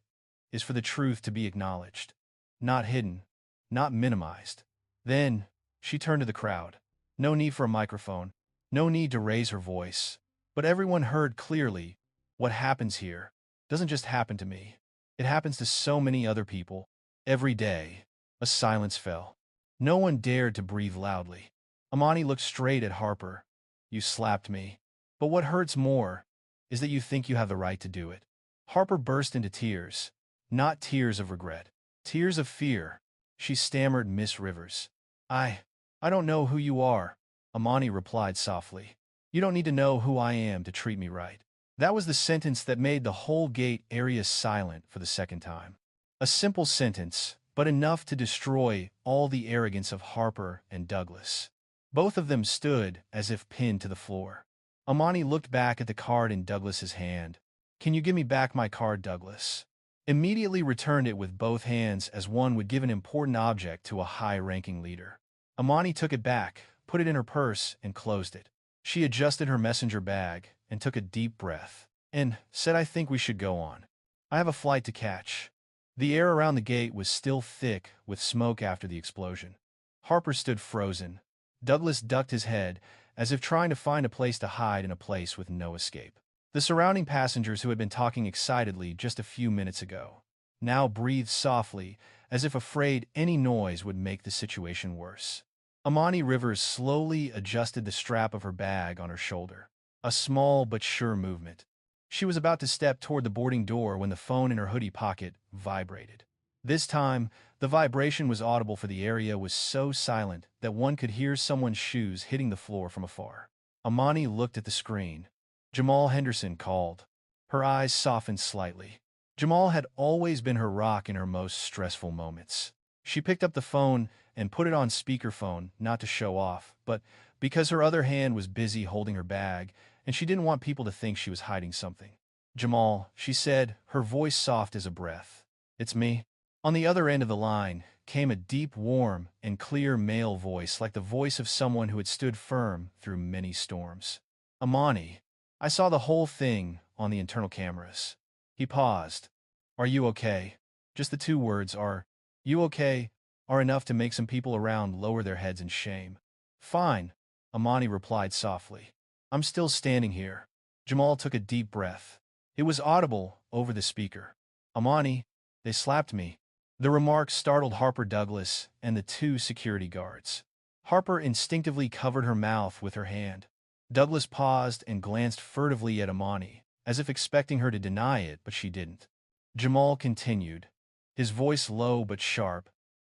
is for the truth to be acknowledged. Not hidden, not minimized. Then, she turned to the crowd. No need for a microphone, no need to raise her voice. But everyone heard clearly. What happens here doesn't just happen to me. It happens to so many other people. Every day. A silence fell. No one dared to breathe loudly. Amani looked straight at Harper. You slapped me. But what hurts more is that you think you have the right to do it. Harper burst into tears. Not tears of regret. Tears of fear. She stammered. Miss Rivers. I don't know who you are. Amani replied softly. You don't need to know who I am to treat me right. That was the sentence that made the whole gate area silent for the second time. A simple sentence, but enough to destroy all the arrogance of Harper and Douglas. Both of them stood as if pinned to the floor. Amani looked back at the card in Douglas's hand. Can you give me back my card? Douglas immediately returned it with both hands, as one would give an important object to a high-ranking leader. Amani took it back, put it in her purse, and closed it. She adjusted her messenger bag and took a deep breath, and said, I think we should go on. I have a flight to catch. The air around the gate was still thick with smoke after the explosion. Harper stood frozen. Douglas ducked his head, as if trying to find a place to hide in a place with no escape. The surrounding passengers, who had been talking excitedly just a few minutes ago, now breathed softly, as if afraid any noise would make the situation worse. Amani Rivers slowly adjusted the strap of her bag on her shoulder. A small but sure movement. She was about to step toward the boarding door when the phone in her hoodie pocket vibrated. This time, the vibration was audible, for the area was so silent that one could hear someone's shoes hitting the floor from afar. Amani looked at the screen. Jamal Henderson called. Her eyes softened slightly. Jamal had always been her rock in her most stressful moments. She picked up the phone and put it on speakerphone, not to show off, but because her other hand was busy holding her bag, and she didn't want people to think she was hiding something. "Jamal," she said, her voice soft as a breath. "It's me." On the other end of the line came a deep, warm, and clear male voice like the voice of someone who had stood firm through many storms. "Amani, I saw the whole thing on the internal cameras." He paused. "Are you okay?" Just the two words, "Are you okay?" are enough to make some people around lower their heads in shame. "Fine," Amani replied softly. "I'm still standing here." Jamal took a deep breath. It was audible over the speaker. "Amani, they slapped me." The remark startled Harper Douglas and the two security guards. Harper instinctively covered her mouth with her hand. Douglas paused and glanced furtively at Amani, as if expecting her to deny it, but she didn't. Jamal continued, his voice low but sharp.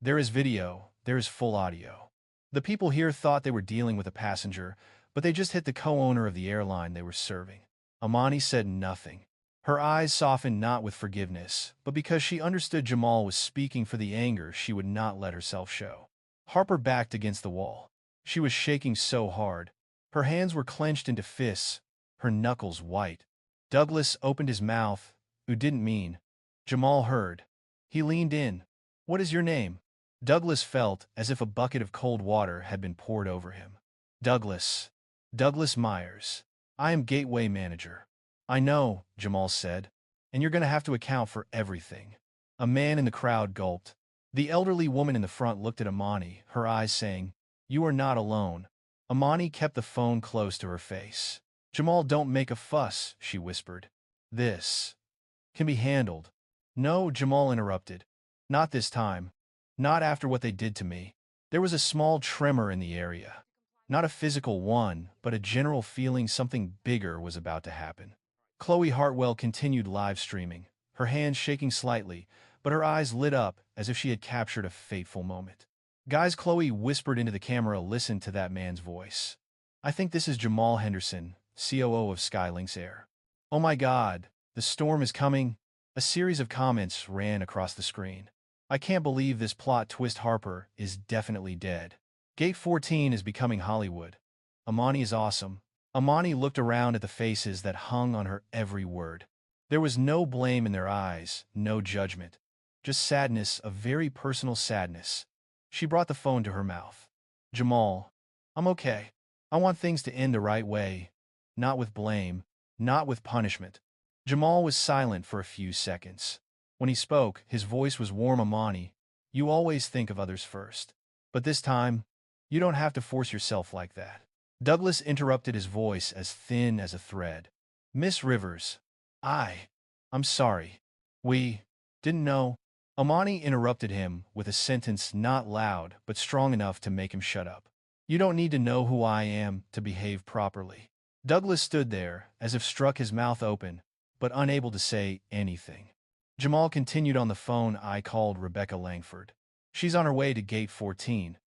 "There is video, there is full audio. The people here thought they were dealing with a passenger, but they just hit the co-owner of the airline they were serving." Amani said nothing. Her eyes softened not with forgiveness, but because she understood Jamal was speaking for the anger she would not let herself show. Harper backed against the wall. She was shaking so hard. Her hands were clenched into fists, her knuckles white. Douglas opened his mouth, who didn't mean. Jamal heard. He leaned in. "What is your name?" Douglas felt as if a bucket of cold water had been poured over him. "Douglas. Douglas Myers. I am Gateway Manager." "I know," Jamal said, "and you're going to have to account for everything." A man in the crowd gulped. The elderly woman in the front looked at Amani, her eyes saying, "You are not alone." Amani kept the phone close to her face. "Jamal, don't make a fuss," she whispered. "This can be handled." "No," Jamal interrupted. "Not this time. Not after what they did to me." There was a small tremor in the area. Not a physical one, but a general feeling something bigger was about to happen. Chloe Hartwell continued live streaming, her hands shaking slightly, but her eyes lit up as if she had captured a fateful moment. "Guys," Chloe whispered into the camera, "listen to that man's voice. I think this is Jamal Henderson, COO of SkyLynx Air." "Oh my God, the storm is coming." A series of comments ran across the screen. "I can't believe this plot twist. Harper is definitely dead. Gate 14 is becoming Hollywood. Amani is awesome." Amani looked around at the faces that hung on her every word. There was no blame in their eyes, no judgment. Just sadness, a very personal sadness. She brought the phone to her mouth. "Jamal, I'm okay. I want things to end the right way. Not with blame, not with punishment." Jamal was silent for a few seconds. When he spoke, his voice was warm. "Amani, you always think of others first. But this time, you don't have to force yourself like that." Douglas interrupted, his voice as thin as a thread. "Miss Rivers, I'm sorry. We didn't know." Amani interrupted him with a sentence not loud but strong enough to make him shut up. "You don't need to know who I am to behave properly." Douglas stood there, as if struck, his mouth open, but unable to say anything. Jamal continued on the phone. "I called Rebecca Langford. She's on her way to Gate 14.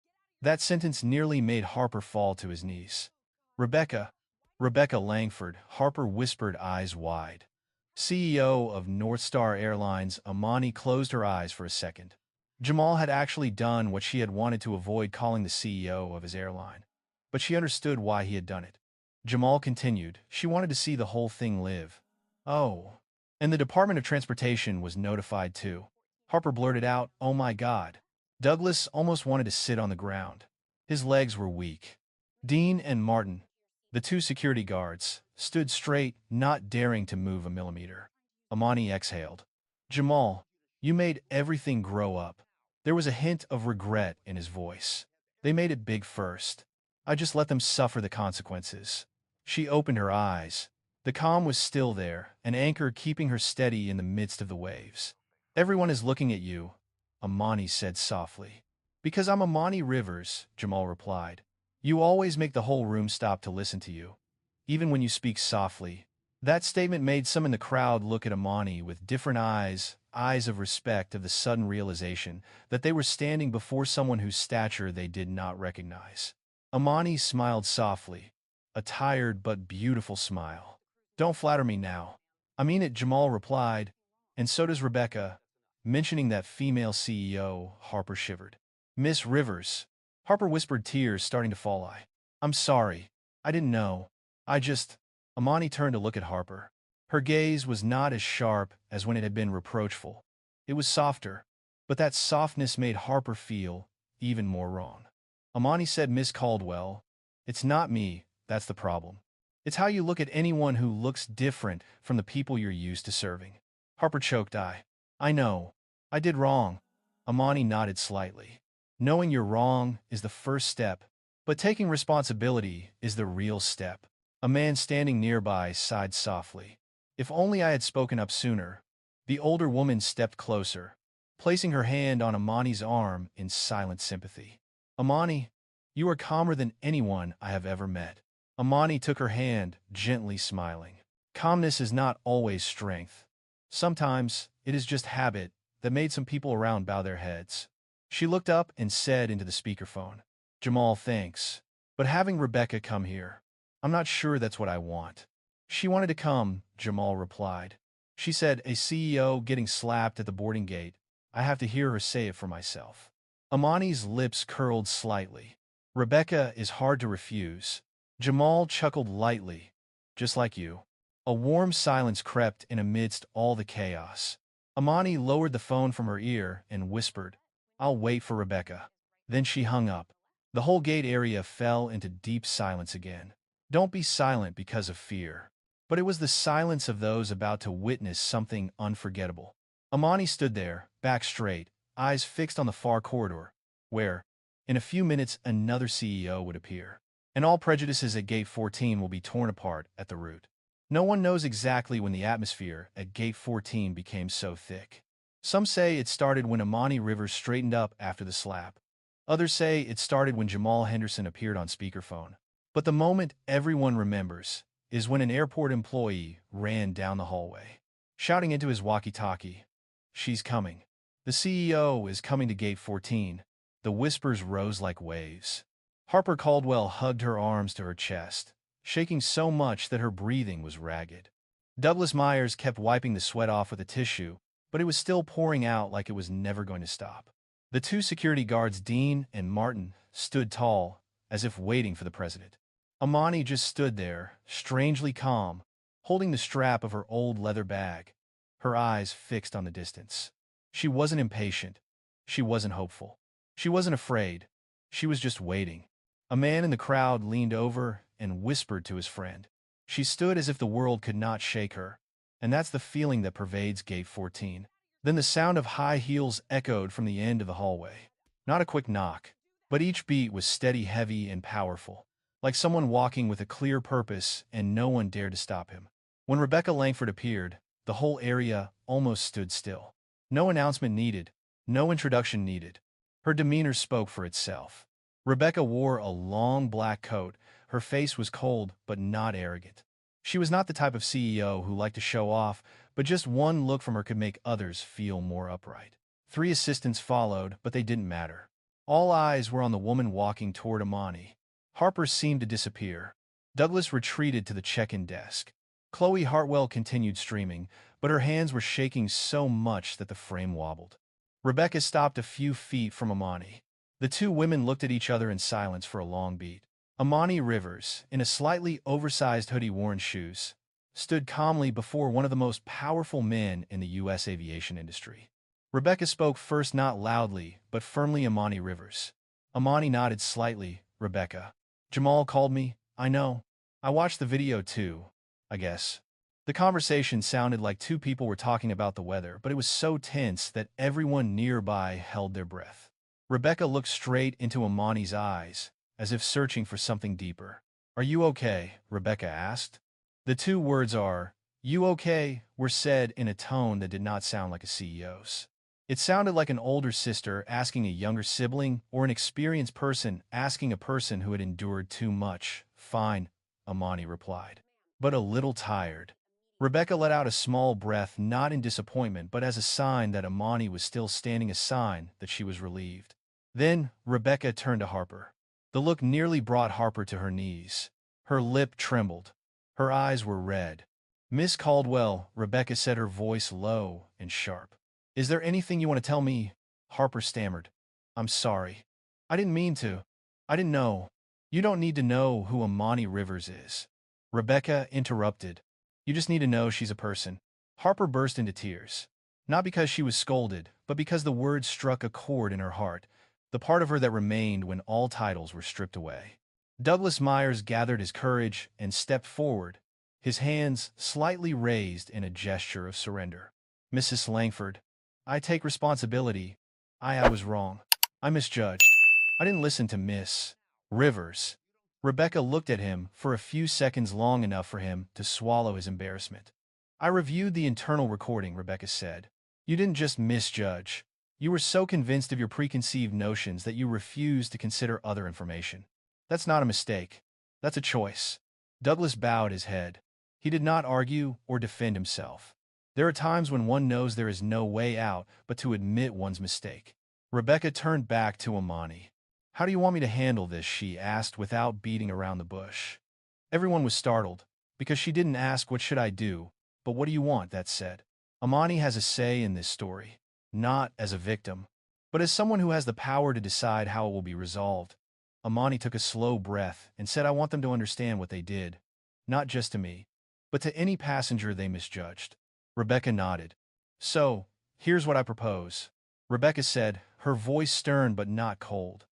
That sentence nearly made Harper fall to his knees. "Rebecca? Rebecca Langford," Harper whispered, eyes wide. "CEO of North Star Airlines." Amani closed her eyes for a second. Jamal had actually done what she had wanted to avoid, calling the CEO of his airline. But she understood why he had done it. Jamal continued, "She wanted to see the whole thing live." "Oh. And the Department of Transportation was notified too." Harper blurted out, "Oh my God." Douglas almost wanted to sit on the ground. His legs were weak. Dean and Martin, the two security guards, stood straight, not daring to move a millimeter. Amani exhaled. "Jamal, you made everything grow up." There was a hint of regret in his voice. "They made it big first. I just let them suffer the consequences." She opened her eyes. The calm was still there, an anchor keeping her steady in the midst of the waves. "Everyone is looking at you," Amani said softly. "Because I'm Amani Rivers," Jamal replied. "You always make the whole room stop to listen to you, even when you speak softly." That statement made some in the crowd look at Amani with different eyes, eyes of respect, of the sudden realization that they were standing before someone whose stature they did not recognize. Amani smiled softly, a tired but beautiful smile. "Don't flatter me now." "I mean it," Jamal replied, "and so does Rebecca." Mentioning that female CEO, Harper shivered. Miss Rivers. Harper whispered, tears starting to fall. I'm sorry. I didn't know. I just... Amani turned to look at Harper. Her gaze was not as sharp as when it had been reproachful. It was softer, but that softness made Harper feel even more wrong. Amani said, Miss Caldwell, it's not me that's the problem. It's how you look at anyone who looks different from the people you're used to serving. Harper choked. I know. I did wrong. Amani nodded slightly. Knowing you're wrong is the first step, but taking responsibility is the real step. A man standing nearby sighed softly. If only I had spoken up sooner. The older woman stepped closer, placing her hand on Amani's arm in silent sympathy. Amani, you are calmer than anyone I have ever met. Amani took her hand, gently smiling. Calmness is not always strength. Sometimes it is just habit that made some people around bow their heads. She looked up and said into the speakerphone, Jamal, thanks. But having Rebecca come here, I'm not sure that's what I want. She wanted to come, Jamal replied. She said, a CEO getting slapped at the boarding gate. I have to hear her say it for myself. Amani's lips curled slightly. Rebecca is hard to refuse. Jamal chuckled lightly. Just like you. A warm silence crept in amidst all the chaos. Amani lowered the phone from her ear and whispered, I'll wait for Rebecca. Then she hung up. The whole gate area fell into deep silence again. Don't be silent because of fear. But it was the silence of those about to witness something unforgettable. Amani stood there, back straight, eyes fixed on the far corridor, where, in a few minutes, another CEO would appear. And all prejudices at Gate 14 will be torn apart at the root. No one knows exactly when the atmosphere at Gate 14 became so thick. Some say it started when Amani Rivers straightened up after the slap. Others say it started when Jamal Henderson appeared on speakerphone. But the moment everyone remembers is when an airport employee ran down the hallway, shouting into his walkie-talkie, She's coming. The CEO is coming to Gate 14. The whispers rose like waves. Harper Caldwell hugged her arms to her chest, shaking so much that her breathing was ragged. Douglas Myers kept wiping the sweat off with a tissue, but it was still pouring out like it was never going to stop. The two security guards, Dean and Martin, stood tall, as if waiting for the president. Amani just stood there, strangely calm, holding the strap of her old leather bag, her eyes fixed on the distance. She wasn't impatient. She wasn't hopeful. She wasn't afraid. She was just waiting. A man in the crowd leaned over and whispered to his friend. She stood as if the world could not shake her, and that's the feeling that pervades Gate 14. Then the sound of high heels echoed from the end of the hallway. Not a quick knock, but each beat was steady, heavy, and powerful, like someone walking with a clear purpose, and no one dared to stop him. When Rebecca Langford appeared, the whole area almost stood still. No announcement needed, no introduction needed. Her demeanor spoke for itself. Rebecca wore a long black coat. Her face was cold, but not arrogant. She was not the type of CEO who liked to show off, but just one look from her could make others feel more upright. 3 assistants followed, but they didn't matter. All eyes were on the woman walking toward Amani. Harper seemed to disappear. Douglas retreated to the check-in desk. Chloe Hartwell continued streaming, but her hands were shaking so much that the frame wobbled. Rebecca stopped a few feet from Amani. The two women looked at each other in silence for a long beat. Amani Rivers, in a slightly oversized hoodie, worn shoes, stood calmly before one of the most powerful men in the U.S. aviation industry. Rebecca spoke first, not loudly, but firmly. Amani Rivers. Amani nodded slightly. Rebecca. Jamal called me. I know. I watched the video too, I guess. The conversation sounded like two people were talking about the weather, but it was so tense that everyone nearby held their breath. Rebecca looked straight into Amani's eyes, as if searching for something deeper. Are you okay? Rebecca asked. The two words "are you okay" were said in a tone that did not sound like a CEO's. It sounded like an older sister asking a younger sibling, or an experienced person asking a person who had endured too much. Fine, Amani replied. But a little tired. Rebecca let out a small breath, not in disappointment, but as a sign that Amani was still standing, a sign that she was relieved. Then, Rebecca turned to Harper. The look nearly brought Harper to her knees. Her lip trembled. Her eyes were red. Miss Caldwell, Rebecca said, her voice low and sharp. Is there anything you want to tell me? Harper stammered. I'm sorry. I didn't mean to. I didn't know. You don't need to know who Amani Rivers is. Rebecca interrupted. You just need to know she's a person. Harper burst into tears. Not because she was scolded, but because the words struck a chord in her heart, the part of her that remained when all titles were stripped away. Douglas Myers gathered his courage and stepped forward, his hands slightly raised in a gesture of surrender. Mrs. Langford, I take responsibility. I was wrong. I misjudged. I didn't listen to Miss Rivers. Rebecca looked at him for a few seconds, long enough for him to swallow his embarrassment. I reviewed the internal recording, Rebecca said. You didn't just misjudge. You were so convinced of your preconceived notions that you refused to consider other information. That's not a mistake. That's a choice. Douglas bowed his head. He did not argue or defend himself. There are times when one knows there is no way out but to admit one's mistake. Rebecca turned back to Amani. How do you want me to handle this? She asked without beating around the bush. Everyone was startled, because she didn't ask what should I do, but what do you want, that said. Amani has a say in this story, not as a victim, but as someone who has the power to decide how it will be resolved. Amani took a slow breath and said, I want them to understand what they did, not just to me, but to any passenger they misjudged. Rebecca nodded. So, here's what I propose. Rebecca said, her voice stern but not cold.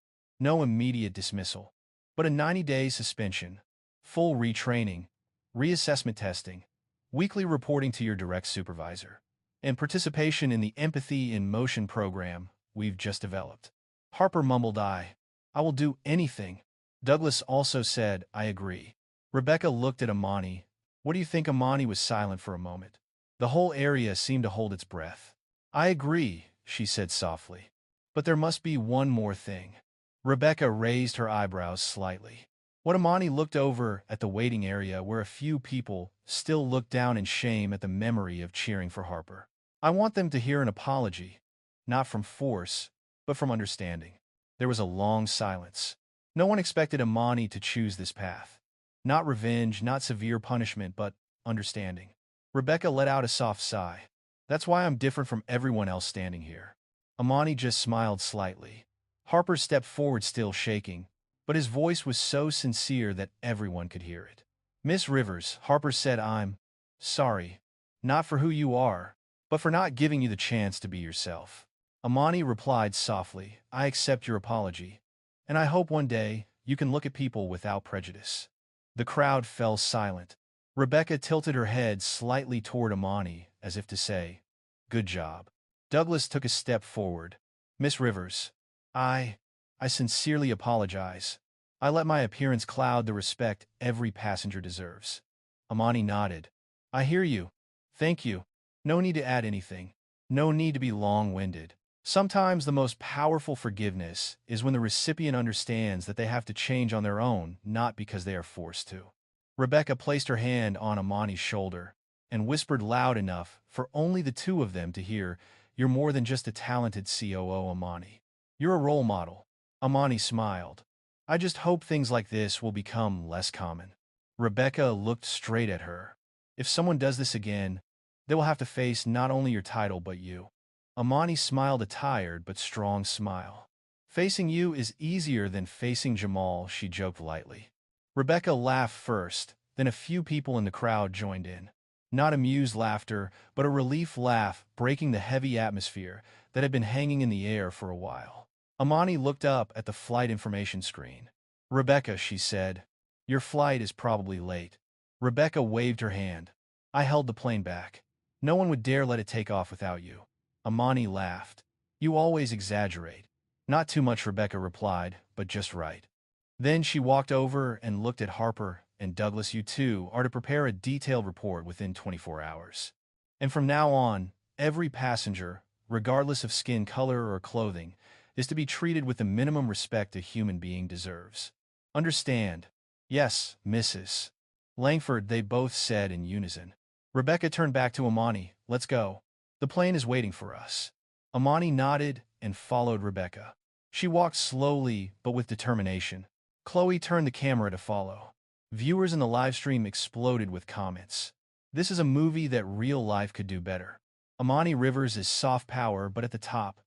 No immediate dismissal, but a 90-day suspension, full retraining, reassessment testing, weekly reporting to your direct supervisor, and participation in the Empathy in Motion program we've just developed. Harper mumbled, I will do anything. Douglas also said, I agree. Rebecca looked at Amani. What do you think? Amani was silent for a moment. The whole area seemed to hold its breath. I agree, she said softly. But there must be one more thing. Rebecca raised her eyebrows slightly. What Amani looked over at the waiting area where a few people still looked down in shame at the memory of cheering for Harper. I want them to hear an apology, not from force, but from understanding. There was a long silence. No one expected Amani to choose this path. Not revenge, not severe punishment, but understanding. Rebecca let out a soft sigh. That's why I'm different from everyone else standing here. Amani just smiled slightly. Harper stepped forward, still shaking, but his voice was so sincere that everyone could hear it. Miss Rivers, Harper said, I'm sorry, not for who you are, but for not giving you the chance to be yourself. Amani replied softly, I accept your apology, and I hope one day you can look at people without prejudice. The crowd fell silent. Rebecca tilted her head slightly toward Amani, as if to say, good job. Douglas took a step forward. Miss Rivers, I sincerely apologize. I let my appearance cloud the respect every passenger deserves. Amani nodded. I hear you. Thank you. No need to add anything. No need to be long-winded. Sometimes the most powerful forgiveness is when the recipient understands that they have to change on their own, not because they are forced to. Rebecca placed her hand on Amani's shoulder and whispered loud enough for only the two of them to hear, You're more than just a talented COO, Amani. You're a role model. Amani smiled. I just hope things like this will become less common. Rebecca looked straight at her. If someone does this again, they will have to face not only your title but you. Amani smiled, a tired but strong smile. Facing you is easier than facing Jamal, she joked lightly. Rebecca laughed first, then a few people in the crowd joined in. Not amused laughter, but a relief laugh, breaking the heavy atmosphere that had been hanging in the air for a while. Amani looked up at the flight information screen. Rebecca, she said, your flight is probably late. Rebecca waved her hand. I held the plane back. No one would dare let it take off without you. Amani laughed. You always exaggerate. Not too much, Rebecca replied, but just right. Then she walked over and looked at Harper and Douglas. You two are to prepare a detailed report within 24 hours. And from now on, every passenger, regardless of skin color or clothing, is to be treated with the minimum respect a human being deserves. Understand? Yes, Mrs. Langford, they both said in unison. Rebecca turned back to Amani. Let's go. The plane is waiting for us. Amani nodded and followed Rebecca. She walked slowly but with determination. Chloe turned the camera to follow. Viewers in the livestream exploded with comments. This is a movie that real life could do better. Amani Rivers is soft power but at the top.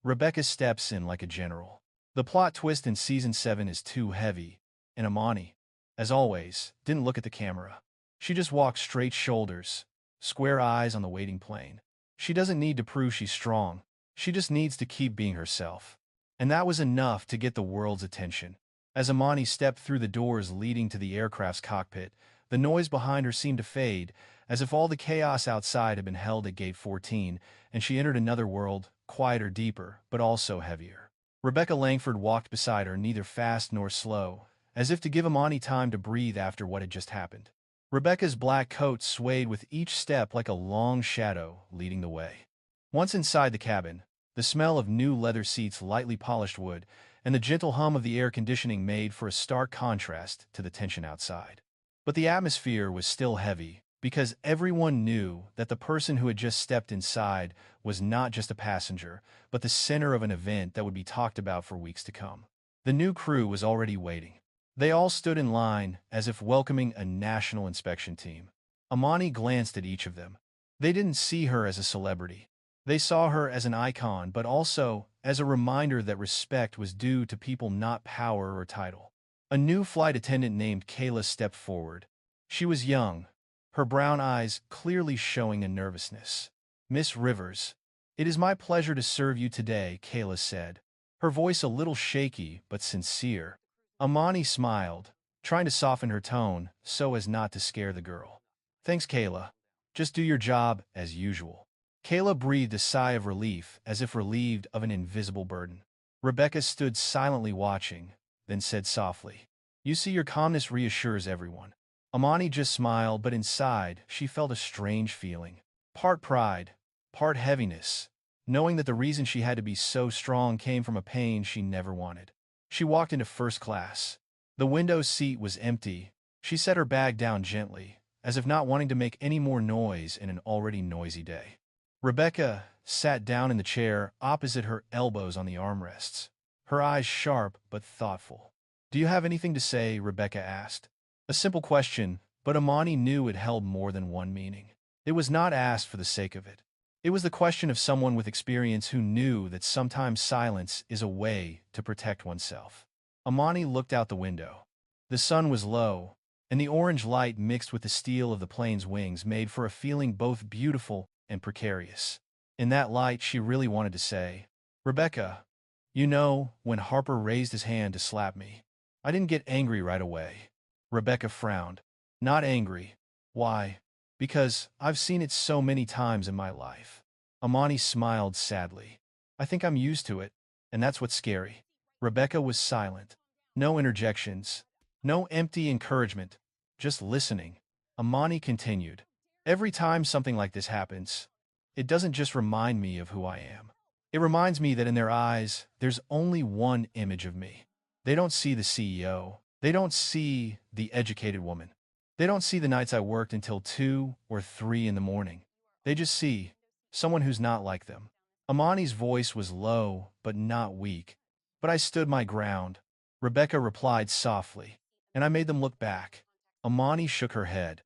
Rebecca steps in like a general. The plot twist in Season 7 is too heavy, and Amani, as always, didn't look at the camera. She just walked straight shoulders, square eyes on the waiting plane. She doesn't need to prove she's strong. She just needs to keep being herself. And that was enough to get the world's attention. As Amani stepped through the doors leading to the aircraft's cockpit, the noise behind her seemed to fade, as if all the chaos outside had been held at Gate 14, and she entered another world, quieter, deeper, but also heavier. Rebecca Langford walked beside her, neither fast nor slow, as if to give Amani time to breathe after what had just happened. Rebecca's black coat swayed with each step like a long shadow leading the way. Once inside the cabin, the smell of new leather seats, lightly polished wood, and the gentle hum of the air conditioning made for a stark contrast to the tension outside. But the atmosphere was still heavy, because everyone knew that the person who had just stepped inside was not just a passenger, but the center of an event that would be talked about for weeks to come. The new crew was already waiting. They all stood in line, as if welcoming a national inspection team. Amani glanced at each of them. They didn't see her as a celebrity. They saw her as an icon, but also as a reminder that respect was due to people, not power or title. A new flight attendant named Kayla stepped forward. She was young, her brown eyes clearly showing a nervousness. "Miss Rivers, it is my pleasure to serve you today," Kayla said, her voice a little shaky but sincere. Amani smiled, trying to soften her tone so as not to scare the girl. "Thanks, Kayla. Just do your job as usual." Kayla breathed a sigh of relief, as if relieved of an invisible burden. Rebecca stood silently watching, then said softly, "You see, your calmness reassures everyone." Amani just smiled, but inside she felt a strange feeling. Part pride, part heaviness, knowing that the reason she had to be so strong came from a pain she never wanted. She walked into first class. The window seat was empty. She set her bag down gently, as if not wanting to make any more noise in an already noisy day. Rebecca sat down in the chair opposite her, elbows on the armrests, her eyes sharp but thoughtful. "Do you have anything to say?" Rebecca asked. A simple question, but Amani knew it held more than one meaning. It was not asked for the sake of it. It was the question of someone with experience who knew that sometimes silence is a way to protect oneself. Amani looked out the window. The sun was low, and the orange light mixed with the steel of the plane's wings made for a feeling both beautiful and precarious. In that light, she really wanted to say, "Rebecca, you know, when Harper raised his hand to slap me, I didn't get angry right away." Rebecca frowned. "Not angry. Why?" "Because I've seen it so many times in my life." Amani smiled sadly. "I think I'm used to it, and that's what's scary." Rebecca was silent. No interjections. No empty encouragement. Just listening. Amani continued. "Every time something like this happens, it doesn't just remind me of who I am. It reminds me that in their eyes, there's only one image of me. They don't see the CEO. They don't see the educated woman. They don't see the nights I worked until 2 or 3 in the morning. They just see someone who's not like them." Amani's voice was low, but not weak. "But I stood my ground," Rebecca replied softly, "and I made them look back." Amani shook her head.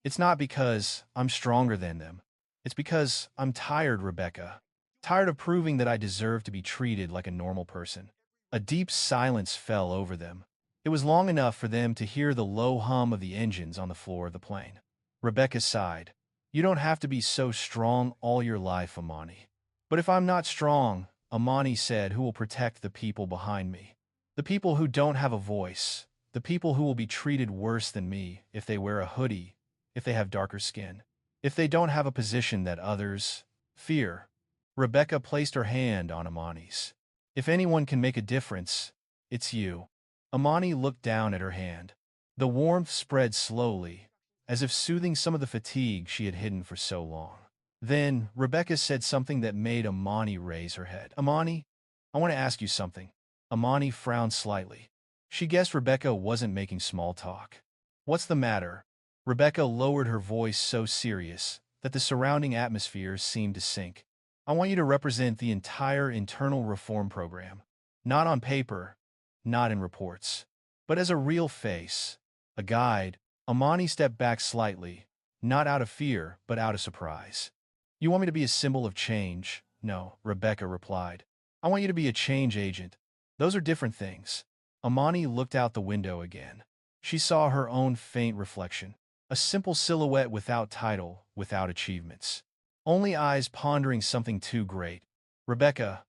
"It's not because I'm stronger than them. It's because I'm tired, Rebecca. Tired of proving that I deserve to be treated like a normal person." A deep silence fell over them. It was long enough for them to hear the low hum of the engines on the floor of the plane. Rebecca sighed. "You don't have to be so strong all your life, Amani." "But if I'm not strong," Amani said, "who will protect the people behind me? The people who don't have a voice. The people who will be treated worse than me if they wear a hoodie, if they have darker skin, if they don't have a position that others fear." Rebecca placed her hand on Amani's. "If anyone can make a difference, it's you." Amani looked down at her hand. The warmth spread slowly, as if soothing some of the fatigue she had hidden for so long. Then, Rebecca said something that made Amani raise her head. "Amani, I want to ask you something." Amani frowned slightly. She guessed Rebecca wasn't making small talk. "What's the matter?" Rebecca lowered her voice so serious that the surrounding atmosphere seemed to sink. "I want you to represent the entire internal reform program. Not on paper, not in reports, but as a real face, a guide." Amani stepped back slightly, not out of fear, but out of surprise. "You want me to be a symbol of change?" "No," Rebecca replied. I want you to be a change agent. Those are different things. Amani looked out the window again. She saw her own faint reflection. A simple silhouette without title, without achievements. Only eyes pondering something too great. Rebecca,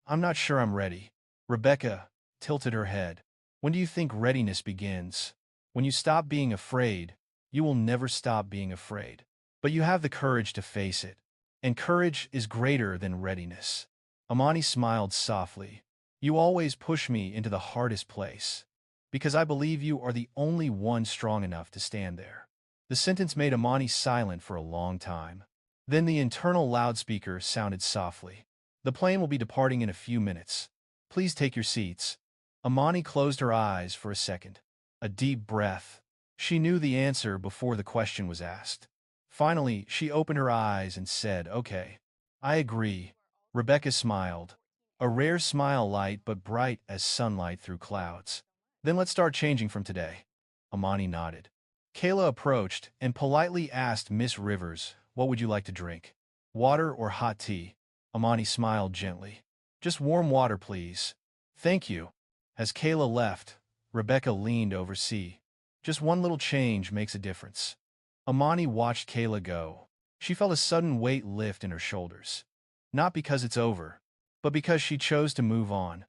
I'm not sure I'm ready. Rebecca tilted her head. When do you think readiness begins? When you stop being afraid, you will never stop being afraid. But you have the courage to face it. And courage is greater than readiness. Amani smiled softly. You always push me into the hardest place. Because I believe you are the only one strong enough to stand there. The sentence made Amani silent for a long time. Then the internal loudspeaker sounded softly. The plane will be departing in a few minutes. Please take your seats. Amani closed her eyes for a second. A deep breath. She knew the answer before the question was asked. Finally, she opened her eyes and said, "Okay. I agree." Rebecca smiled. A rare smile, light but bright as sunlight through clouds. Then let's start changing from today. Amani nodded. Kayla approached and politely asked Miss Rivers, "What would you like to drink? Water or hot tea?" Amani smiled gently. "Just warm water, please." "Thank you." As Kayla left, Rebecca leaned over. "See, just one little change makes a difference." Amani watched Kayla go. She felt a sudden weight lift in her shoulders. Not because it's over, but because she chose to move on.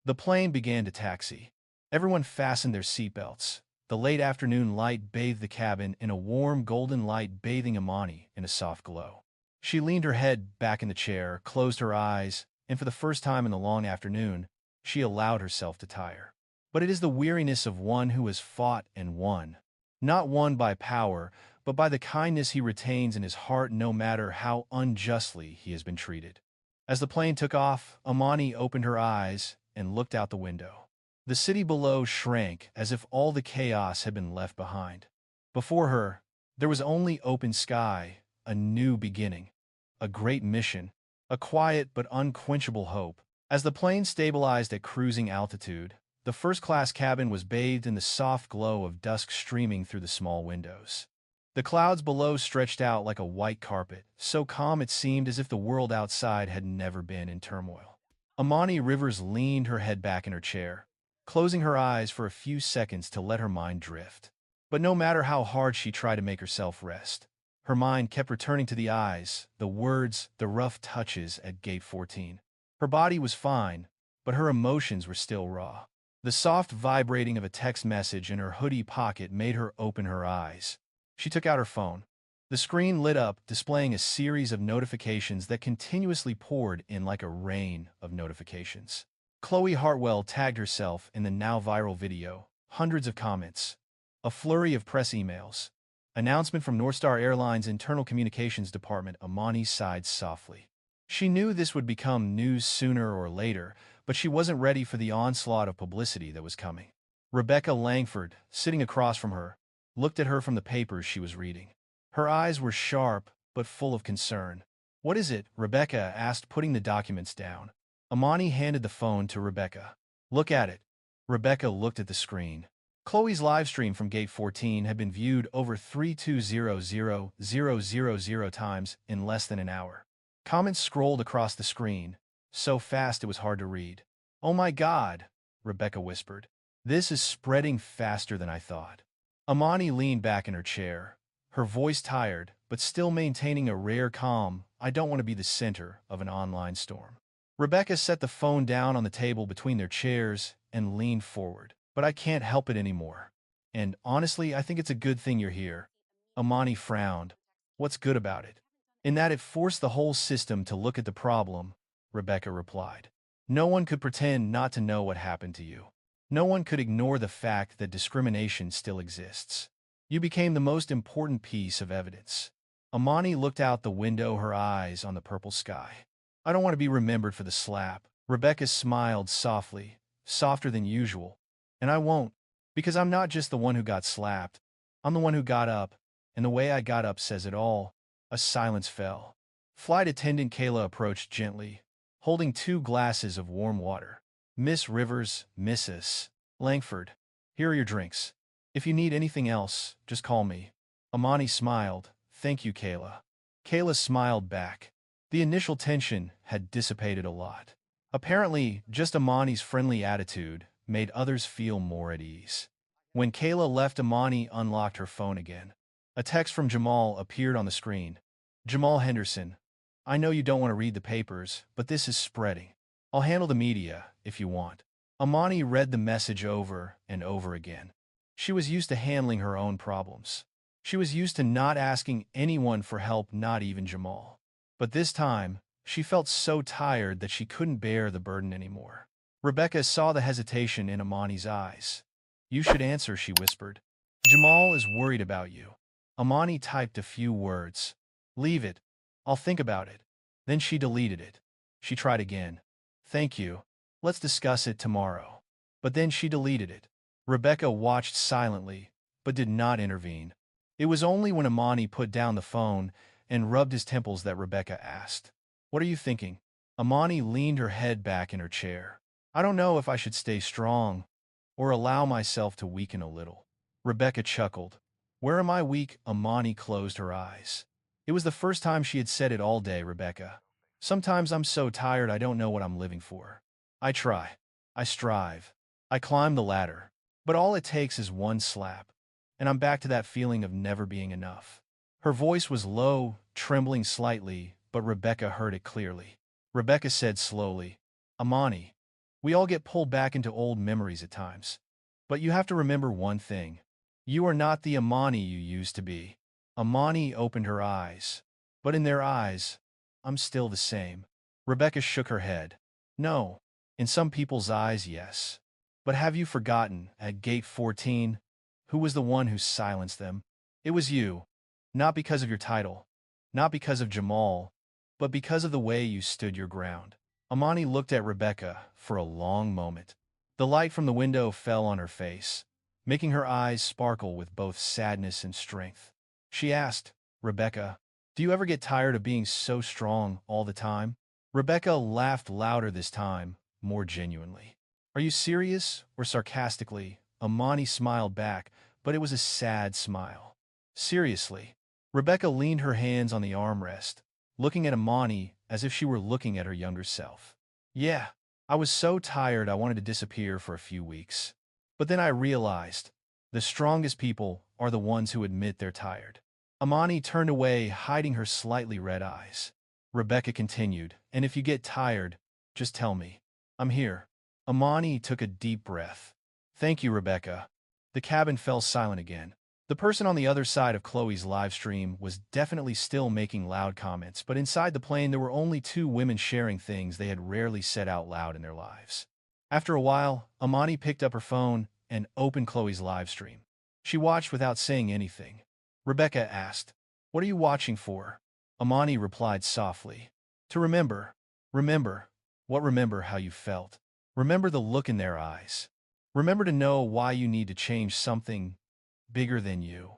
The plane began to taxi. Everyone fastened their seatbelts. The late afternoon light bathed the cabin in a warm golden light, bathing Amani in a soft glow. She leaned her head back in the chair, closed her eyes, and for the first time in the long afternoon, she allowed herself to tire. But it is the weariness of one who has fought and won. Not won by power, but by the kindness he retains in his heart no matter how unjustly he has been treated. As the plane took off, Amani opened her eyes and looked out the window. The city below shrank as if all the chaos had been left behind. Before her, there was only open sky, a new beginning, a great mission, a quiet but unquenchable hope. As the plane stabilized at cruising altitude, the first-class cabin was bathed in the soft glow of dusk streaming through the small windows. The clouds below stretched out like a white carpet, so calm it seemed as if the world outside had never been in turmoil. Amani Rivers leaned her head back in her chair, closing her eyes for a few seconds to let her mind drift. But no matter how hard she tried to make herself rest, her mind kept returning to the eyes, the words, the rough touches at Gate 14. Her body was fine, but her emotions were still raw. The soft vibrating of a text message in her hoodie pocket made her open her eyes. She took out her phone. The screen lit up, displaying a series of notifications that continuously poured in like a rain of notifications. Chloe Hartwell tagged herself in the now viral video, hundreds of comments, a flurry of press emails. Announcement from Northstar Airlines' internal communications department. Amani sighed softly. She knew this would become news sooner or later, but she wasn't ready for the onslaught of publicity that was coming. Rebecca Langford, sitting across from her, looked at her from the papers she was reading. Her eyes were sharp, but full of concern. "What is it?" Rebecca asked, putting the documents down. Amani handed the phone to Rebecca. "Look at it." Rebecca looked at the screen. Chloe's livestream from Gate 14 had been viewed over 320,000 times in less than an hour. Comments scrolled across the screen, so fast it was hard to read. "Oh my God," Rebecca whispered. "This is spreading faster than I thought." Amani leaned back in her chair, her voice tired, but still maintaining a rare calm. "I don't want to be the center of an online storm." Rebecca set the phone down on the table between their chairs and leaned forward. "But I can't help it anymore. And honestly, I think it's a good thing you're here." Amani frowned. "What's good about it?" "In that it forced the whole system to look at the problem," Rebecca replied. "No one could pretend not to know what happened to you. No one could ignore the fact that discrimination still exists. You became the most important piece of evidence." Amani looked out the window, her eyes on the purple sky. "I don't want to be remembered for the slap." Rebecca smiled softly, softer than usual. "And I won't, because I'm not just the one who got slapped. I'm the one who got up, and the way I got up says it all." A silence fell. Flight attendant Kayla approached gently, holding 2 glasses of warm water. "Miss Rivers, Mrs. Langford, here are your drinks. If you need anything else, just call me." Amani smiled. "Thank you, Kayla." Kayla smiled back. The initial tension had dissipated a lot. Apparently, just Amani's friendly attitude made others feel more at ease. When Kayla left, Amani unlocked her phone again. A text from Jamal appeared on the screen. Jamal Henderson, I know you don't want to read the papers, but this is spreading. I'll handle the media if you want. Amani read the message over and over again. She was used to handling her own problems. She was used to not asking anyone for help, not even Jamal. But this time, she felt so tired that she couldn't bear the burden anymore. Rebecca saw the hesitation in Amani's eyes. You should answer, she whispered. Jamal is worried about you. Amani typed a few words. Leave it. I'll think about it. Then she deleted it. She tried again. Thank you. Let's discuss it tomorrow. But then she deleted it. Rebecca watched silently, but did not intervene. It was only when Amani put down the phone and rubbed his temples that Rebecca asked, What are you thinking? Amani leaned her head back in her chair. I don't know if I should stay strong or allow myself to weaken a little. Rebecca chuckled. Where am I weak? Amani closed her eyes. It was the first time she had said it all day, Rebecca. Sometimes I'm so tired I don't know what I'm living for. I try. I strive. I climb the ladder. But all it takes is one slap, and I'm back to that feeling of never being enough. Her voice was low, trembling slightly, but Rebecca heard it clearly. Rebecca said slowly, Amani, we all get pulled back into old memories at times. But you have to remember one thing. You are not the Amani you used to be. Amani opened her eyes. But in their eyes, I'm still the same. Rebecca shook her head. No. In some people's eyes, yes. But have you forgotten, at gate 14, who was the one who silenced them? It was you. Not because of your title, not because of Jamal, but because of the way you stood your ground. Amani looked at Rebecca for a long moment. The light from the window fell on her face, making her eyes sparkle with both sadness and strength. She asked, Rebecca, do you ever get tired of being so strong all the time? Rebecca laughed louder this time, more genuinely. Are you serious or sarcastically? Amani smiled back, but it was a sad smile. Seriously. Rebecca leaned her hands on the armrest, looking at Amani as if she were looking at her younger self. Yeah, I was so tired I wanted to disappear for a few weeks. But then I realized, the strongest people are the ones who admit they're tired. Amani turned away, hiding her slightly red eyes. Rebecca continued, and if you get tired, just tell me. I'm here. Amani took a deep breath. Thank you, Rebecca. The cabin fell silent again. The person on the other side of Chloe's live stream was definitely still making loud comments, but inside the plane there were only two women sharing things they had rarely said out loud in their lives. After a while, Amani picked up her phone and opened Chloe's live stream. She watched without saying anything. Rebecca asked, What are you watching for? Amani replied softly, To remember. Remember. What remember how you felt? Remember the look in their eyes. Remember to know why you need to change something bigger than you.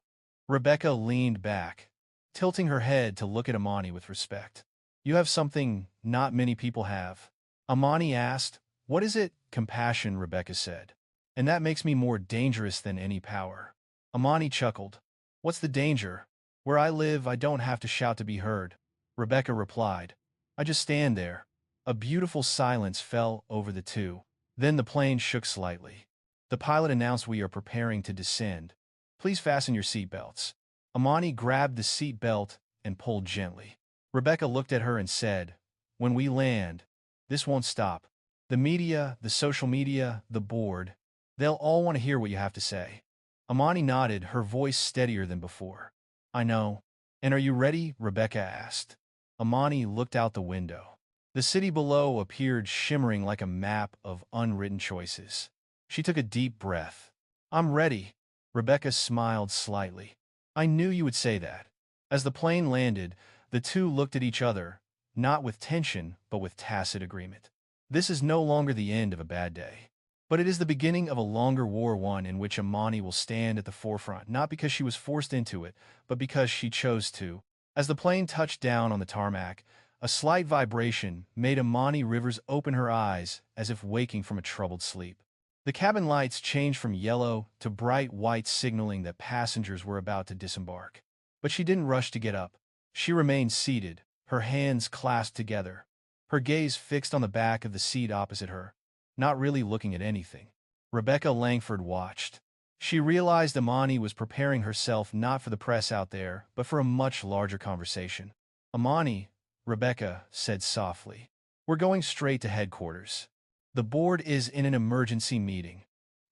Rebecca leaned back, tilting her head to look at Amani with respect. You have something not many people have. Amani asked, What is it? Compassion, Rebecca said. And that makes me more dangerous than any power. Amani chuckled. What's the danger? Where I live, I don't have to shout to be heard. Rebecca replied. I just stand there. A beautiful silence fell over the two. Then the plane shook slightly. The pilot announced we are preparing to descend. Please fasten your seatbelts. Amani grabbed the seat belt and pulled gently. Rebecca looked at her and said, When we land, this won't stop. The media, the social media, the board, they'll all want to hear what you have to say. Amani nodded, her voice steadier than before. I know. And are you ready? Rebecca asked. Amani looked out the window. The city below appeared shimmering like a map of unwritten choices. She took a deep breath. I'm ready. Rebecca smiled slightly. I knew you would say that. As the plane landed, the two looked at each other, not with tension, but with tacit agreement. This is no longer the end of a bad day. But it is the beginning of a longer war, one in which Amani will stand at the forefront, not because she was forced into it, but because she chose to. As the plane touched down on the tarmac, a slight vibration made Amani Rivers open her eyes as if waking from a troubled sleep. The cabin lights changed from yellow to bright white, signaling that passengers were about to disembark. But she didn't rush to get up. She remained seated, her hands clasped together, her gaze fixed on the back of the seat opposite her, not really looking at anything. Rebecca Langford watched. She realized Amani was preparing herself not for the press out there, but for a much larger conversation. "Amani," Rebecca said softly, "we're going straight to headquarters. The board is in an emergency meeting."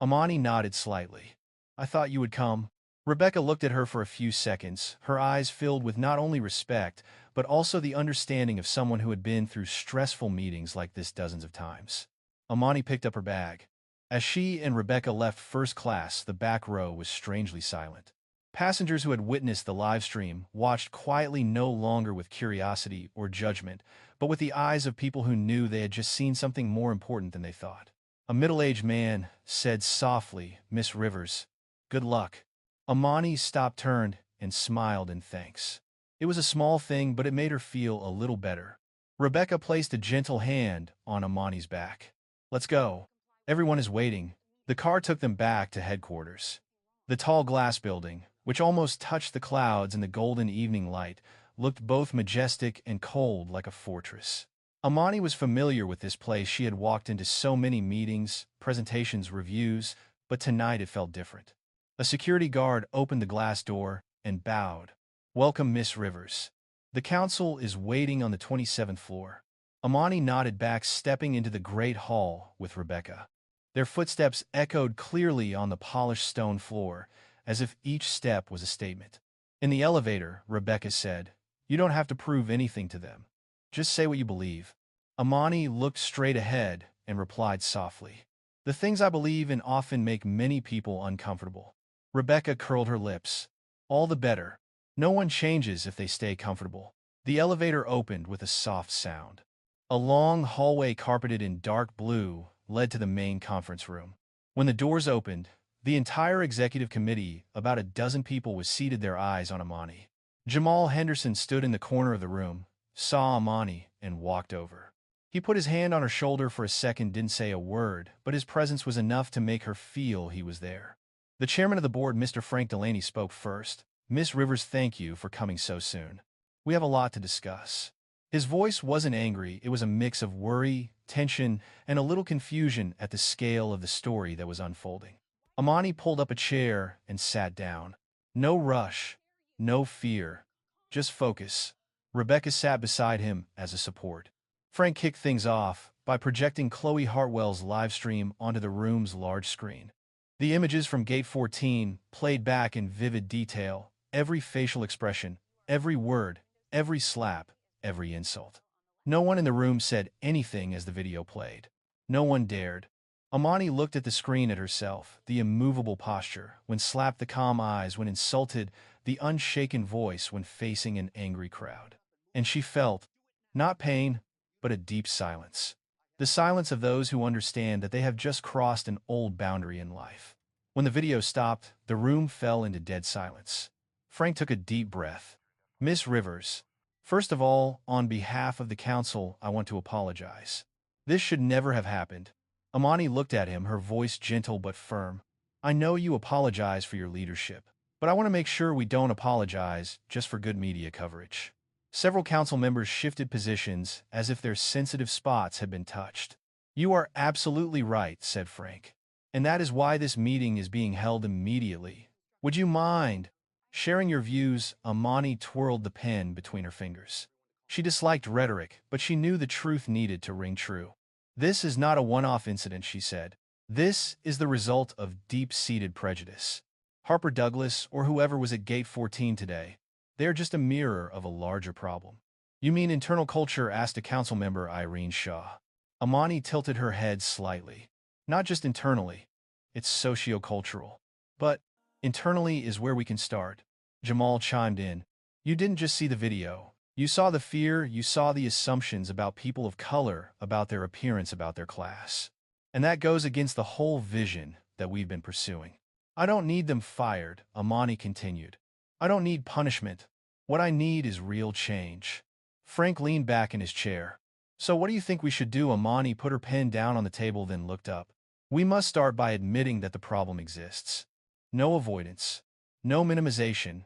Amani nodded slightly. "I thought you would come." Rebecca looked at her for a few seconds, her eyes filled with not only respect, but also the understanding of someone who had been through stressful meetings like this dozens of times. Amani picked up her bag. As she and Rebecca left first class, the back row was strangely silent. Passengers who had witnessed the live stream watched quietly, no longer with curiosity or judgment, but with the eyes of people who knew they had just seen something more important than they thought. A middle-aged man said softly, "Miss Rivers, good luck." Amani stopped, turned, and smiled in thanks. It was a small thing, but it made her feel a little better. Rebecca placed a gentle hand on Amani's back. "Let's go. Everyone is waiting." The car took them back to headquarters. The tall glass building, which almost touched the clouds in the golden evening light, looked both majestic and cold like a fortress. Amani was familiar with this place. She had walked into so many meetings, presentations, reviews, but tonight it felt different. A security guard opened the glass door and bowed. "Welcome, Miss Rivers. The council is waiting on the 27th floor." Amani nodded back, stepping into the great hall with Rebecca. Their footsteps echoed clearly on the polished stone floor, as if each step was a statement. In the elevator, Rebecca said, "You don't have to prove anything to them. Just say what you believe." Amani looked straight ahead and replied softly, "The things I believe in often make many people uncomfortable." Rebecca curled her lips. "All the better. No one changes if they stay comfortable." The elevator opened with a soft sound. A long hallway carpeted in dark blue led to the main conference room. When the doors opened, the entire executive committee, about a dozen people, was seated, their eyes on Amani. Jamal Henderson stood in the corner of the room, saw Amani, and walked over. He put his hand on her shoulder for a second, didn't say a word, but his presence was enough to make her feel he was there. The chairman of the board, Mr. Frank Delaney, spoke first. "Miss Rivers, thank you for coming so soon. We have a lot to discuss." His voice wasn't angry, it was a mix of worry, tension, and a little confusion at the scale of the story that was unfolding. Amani pulled up a chair and sat down. No rush, no fear, just focus. Rebecca sat beside him as a support. Frank kicked things off by projecting Chloe Hartwell's live stream onto the room's large screen. The images from Gate 14 played back in vivid detail, every facial expression, every word, every slap, every insult. No one in the room said anything as the video played. No one dared. Amani looked at the screen, at herself, the immovable posture when slapped, the calm eyes when insulted, the unshaken voice when facing an angry crowd. And she felt, not pain, but a deep silence. The silence of those who understand that they have just crossed an old boundary in life. When the video stopped, the room fell into dead silence. Frank took a deep breath. "Miss Rivers, first of all, on behalf of the council, I want to apologize. This should never have happened." Amani looked at him, her voice gentle but firm. "I know you apologize for your leadership, but I want to make sure we don't apologize just for good media coverage." Several council members shifted positions as if their sensitive spots had been touched. "You are absolutely right," said Frank. "And that is why this meeting is being held immediately. Would you mind sharing your views?" Amani twirled the pen between her fingers. She disliked rhetoric, but she knew the truth needed to ring true. "This is not a one-off incident," she said. "This is the result of deep-seated prejudice. Harper Douglas, or whoever was at Gate 14 today, they are just a mirror of a larger problem." "You mean internal culture?" asked a council member, Irene Shaw. Amani tilted her head slightly. "Not just internally. It's socio-cultural. But internally is where we can start." Jamal chimed in. "You didn't just see the video. You saw the fear, you saw the assumptions about people of color, about their appearance, about their class. And that goes against the whole vision that we've been pursuing." "I don't need them fired," Amani continued. "I don't need punishment. What I need is real change." Frank leaned back in his chair. "So what do you think we should do?" Amani put her pen down on the table, then looked up. "We must start by admitting that the problem exists. No avoidance. No minimization.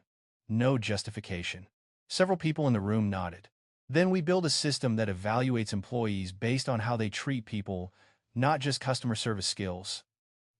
No justification." Several people in the room nodded. Then we build a system that evaluates employees based on how they treat people, not just customer service skills.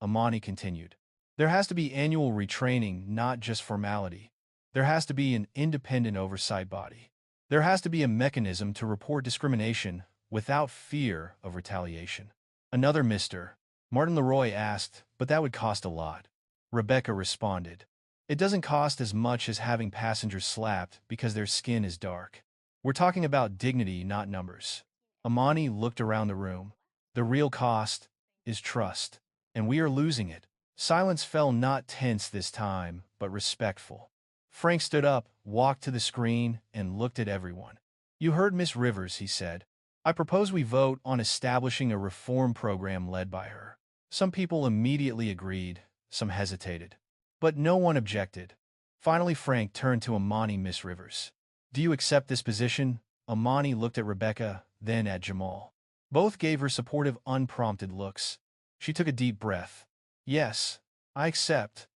Amani continued. There has to be annual retraining, not just formality. There has to be an independent oversight body. There has to be a mechanism to report discrimination without fear of retaliation. Another Mr. Martin Leroy asked, but that would cost a lot. Rebecca responded. It doesn't cost as much as having passengers slapped because their skin is dark. We're talking about dignity, not numbers. Amani looked around the room. The real cost is trust, and we are losing it. Silence fell, not tense this time, but respectful. Frank stood up, walked to the screen, and looked at everyone. You heard Miss Rivers, he said. I propose we vote on establishing a reform program led by her. Some people immediately agreed, some hesitated. But no one objected. Finally, Frank turned to Amani. Miss Rivers, do you accept this position? Amani looked at Rebecca, then at Jamal. Both gave her supportive, unprompted looks. She took a deep breath. Yes, I accept.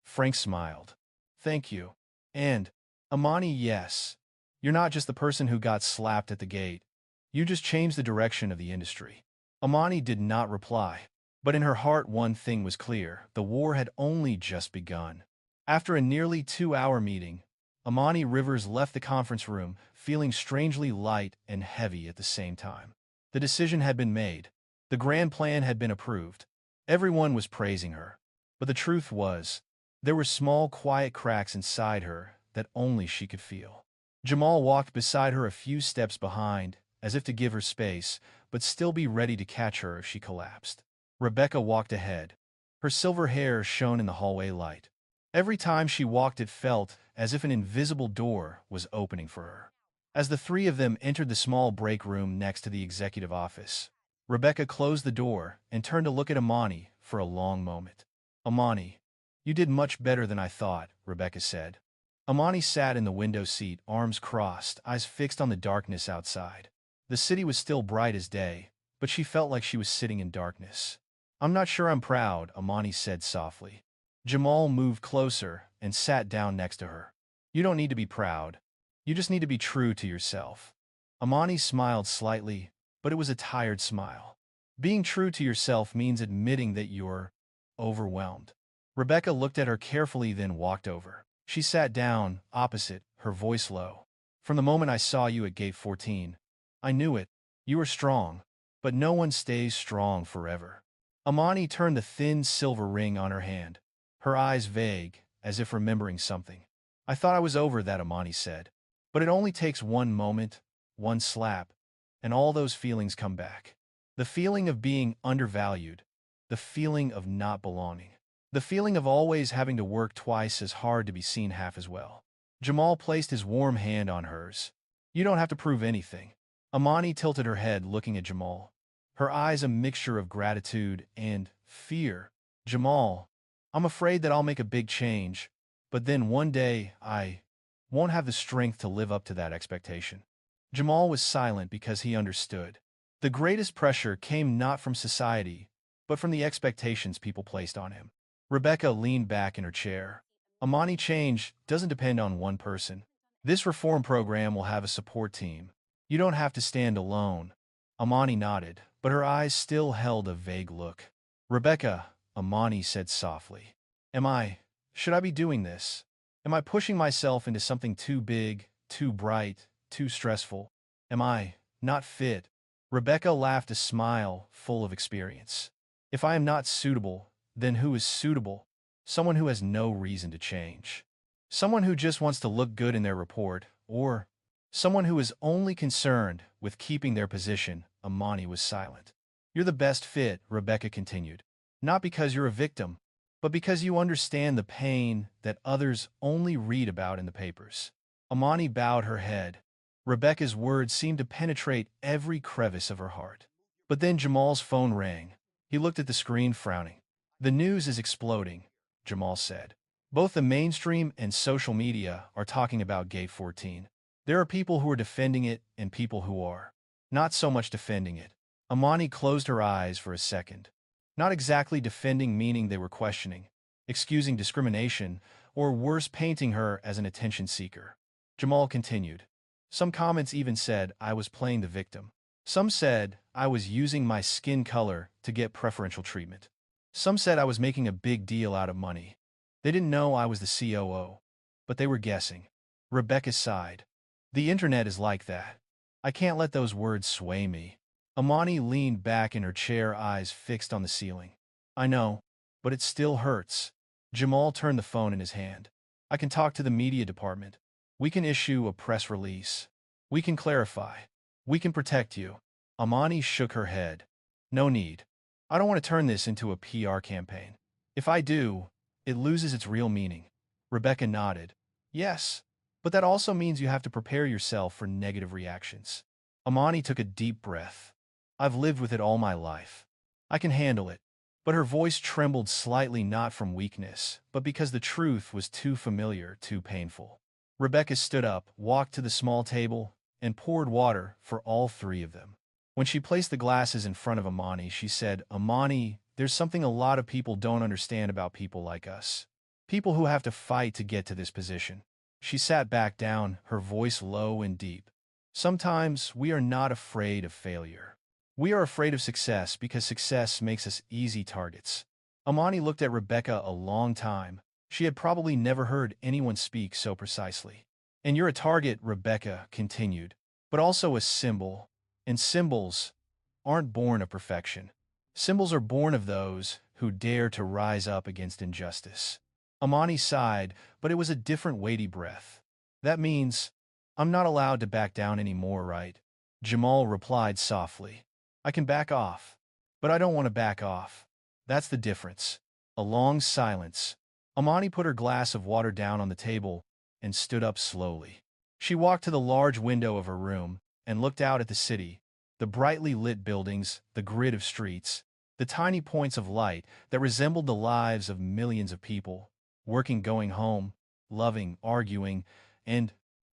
Frank smiled. Thank you. And, Amani, yes. You're not just the person who got slapped at the gate. You just changed the direction of the industry. Amani did not reply. But in her heart one thing was clear. The war had only just begun. After a nearly 2-hour meeting, Amani Rivers left the conference room, feeling strangely light and heavy at the same time. The decision had been made. The grand plan had been approved. Everyone was praising her. But the truth was, there were small, quiet cracks inside her that only she could feel. Jamal walked beside her, a few steps behind, as if to give her space, but still be ready to catch her if she collapsed. Rebecca walked ahead. Her silver hair shone in the hallway light. Every time she walked, it felt as if an invisible door was opening for her. As the three of them entered the small break room next to the executive office, Rebecca closed the door and turned to look at Amani for a long moment. Amani, you did much better than I thought, Rebecca said. Amani sat in the window seat, arms crossed, eyes fixed on the darkness outside. The city was still bright as day, but she felt like she was sitting in darkness. I'm not sure I'm proud, Amani said softly. Jamal moved closer and sat down next to her. You don't need to be proud. You just need to be true to yourself. Amani smiled slightly, but it was a tired smile. Being true to yourself means admitting that you're overwhelmed. Rebecca looked at her carefully, then walked over. She sat down, opposite, her voice low. From the moment I saw you at Gate 14, I knew it. You were strong, but no one stays strong forever. Amani turned the thin silver ring on her hand, her eyes vague, as if remembering something. I thought I was over that, Amani said. But it only takes one moment, one slap, and all those feelings come back. The feeling of being undervalued, the feeling of not belonging, the feeling of always having to work twice as hard to be seen half as well. Jamal placed his warm hand on hers. You don't have to prove anything. Amani tilted her head, looking at Jamal, her eyes a mixture of gratitude and fear. Jamal, I'm afraid that I'll make a big change, but then one day I won't have the strength to live up to that expectation. Jamal was silent because he understood. The greatest pressure came not from society, but from the expectations people placed on him. Rebecca leaned back in her chair. Amani, change doesn't depend on one person. This reform program will have a support team. You don't have to stand alone. Amani nodded, but her eyes still held a vague look. Rebecca, Amani said softly. Should I be doing this? Am I pushing myself into something too big, too bright, too stressful? Am I not fit? Rebecca laughed, a smile full of experience. If I am not suitable, then who is suitable? Someone who has no reason to change. Someone who just wants to look good in their report, or someone who is only concerned with keeping their position. Amani was silent. You're the best fit, Rebecca continued. Not because you're a victim, but because you understand the pain that others only read about in the papers. Amani bowed her head. Rebecca's words seemed to penetrate every crevice of her heart. But then Jamal's phone rang. He looked at the screen, frowning. The news is exploding, Jamal said. Both the mainstream and social media are talking about Gate 14. There are people who are defending it and people who are not so much defending it. Amani closed her eyes for a second. Not exactly defending, meaning they were questioning, excusing discrimination, or worse, painting her as an attention seeker. Jamal continued. Some comments even said I was playing the victim. Some said I was using my skin color to get preferential treatment. Some said I was making a big deal out of money. They didn't know I was the COO, but they were guessing. Rebecca sighed. The internet is like that. I can't let those words sway me. Amani leaned back in her chair, eyes fixed on the ceiling. I know, but it still hurts. Jamal turned the phone in his hand. I can talk to the media department. We can issue a press release. We can clarify. We can protect you. Amani shook her head. No need. I don't want to turn this into a PR campaign. If I do, it loses its real meaning. Rebecca nodded. Yes, but that also means you have to prepare yourself for negative reactions. Amani took a deep breath. I've lived with it all my life. I can handle it. But her voice trembled slightly, not from weakness, but because the truth was too familiar, too painful. Rebecca stood up, walked to the small table, and poured water for all three of them. When she placed the glasses in front of Amani, she said, Amani, there's something a lot of people don't understand about people like us. People who have to fight to get to this position. She sat back down, her voice low and deep. Sometimes we are not afraid of failure. We are afraid of success because success makes us easy targets. Amani looked at Rebecca a long time. She had probably never heard anyone speak so precisely. And you're a target, Rebecca continued, but also a symbol. And symbols aren't born of perfection. Symbols are born of those who dare to rise up against injustice. Amani sighed, but it was a different weighty breath. That means, I'm not allowed to back down anymore, right? Jamal replied softly. I can back off, but I don't want to back off. That's the difference. A long silence. Amani put her glass of water down on the table and stood up slowly. She walked to the large window of her room and looked out at the city, the brightly lit buildings, the grid of streets, the tiny points of light that resembled the lives of millions of people, working, going home, loving, arguing, and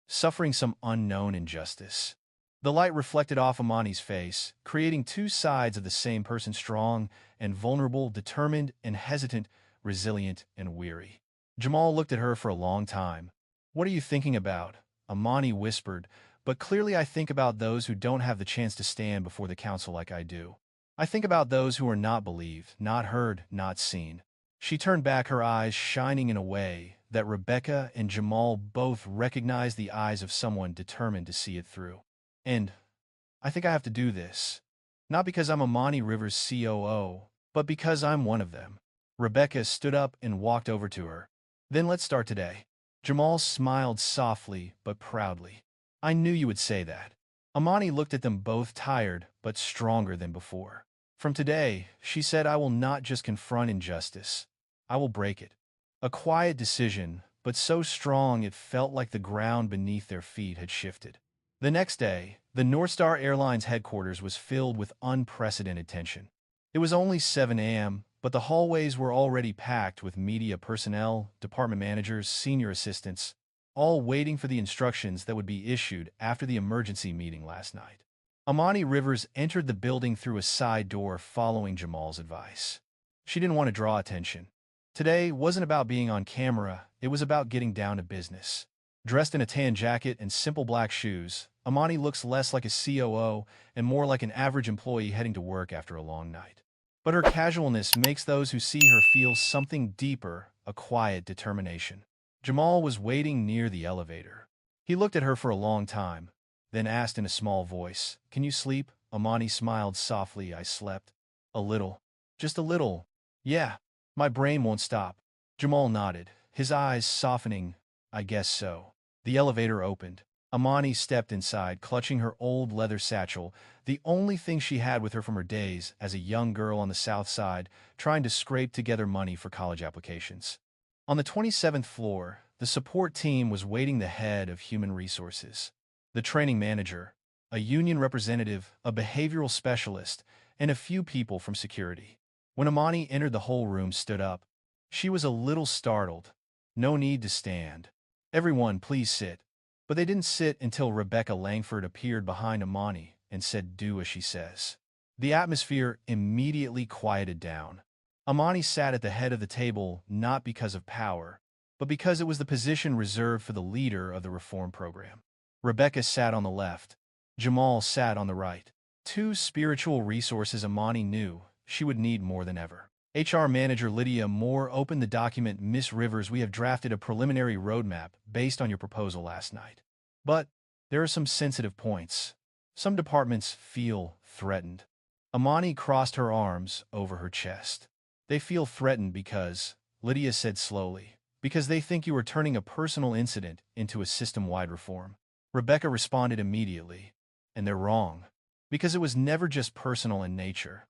suffering some unknown injustice. The light reflected off Amani's face, creating two sides of the same person, strong and vulnerable, determined and hesitant, resilient and weary. Jamal looked at her for a long time. What are you thinking about? Amani whispered, but clearly I think about those who don't have the chance to stand before the council like I do. I think about those who are not believed, not heard, not seen. She turned back, her eyes shining in a way that Rebecca and Jamal both recognized, the eyes of someone determined to see it through. And I think I have to do this. Not because I'm Amani Rivers' COO, but because I'm one of them. Rebecca stood up and walked over to her. Then let's start today. Jamal smiled softly but proudly. I knew you would say that. Amani looked at them both, tired but stronger than before. From today, she said, I will not just confront injustice. I will break it. A quiet decision, but so strong it felt like the ground beneath their feet had shifted. The next day, the North Star Airlines headquarters was filled with unprecedented tension. It was only 7 a.m., but the hallways were already packed with media personnel, department managers, senior assistants, all waiting for the instructions that would be issued after the emergency meeting last night. Amani Rivers entered the building through a side door following Jamal's advice. She didn't want to draw attention. Today wasn't about being on camera, it was about getting down to business. Dressed in a tan jacket and simple black shoes, Amani looks less like a COO and more like an average employee heading to work after a long night. But her casualness makes those who see her feel something deeper, a quiet determination. Jamal was waiting near the elevator. He looked at her for a long time, then asked in a small voice, Can you sleep? Amani smiled softly. I slept. A little. Just a little. Yeah. My brain won't stop. Jamal nodded, his eyes softening. I guess so. The elevator opened. Amani stepped inside, clutching her old leather satchel, the only thing she had with her from her days as a young girl on the South Side, trying to scrape together money for college applications. On the 27th floor, the support team was waiting, the head of human resources, the training manager, a union representative, a behavioral specialist, and a few people from security. When Amani entered, the whole room stood up. She was a little startled. No need to stand. Everyone, please sit. But they didn't sit until Rebecca Langford appeared behind Amani and said, Do as she says. The atmosphere immediately quieted down. Amani sat at the head of the table not because of power, but because it was the position reserved for the leader of the reform program. Rebecca sat on the left. Jamal sat on the right. Two spiritual resources Amani knew she would need more than ever. HR Manager Lydia Moore opened the document. Miss Rivers, we have drafted a preliminary roadmap based on your proposal last night. But there are some sensitive points. Some departments feel threatened. Amani crossed her arms over her chest. They feel threatened because, Lydia said slowly, because they think you are turning a personal incident into a system-wide reform. Rebecca responded immediately, and they're wrong, because it was never just personal in nature.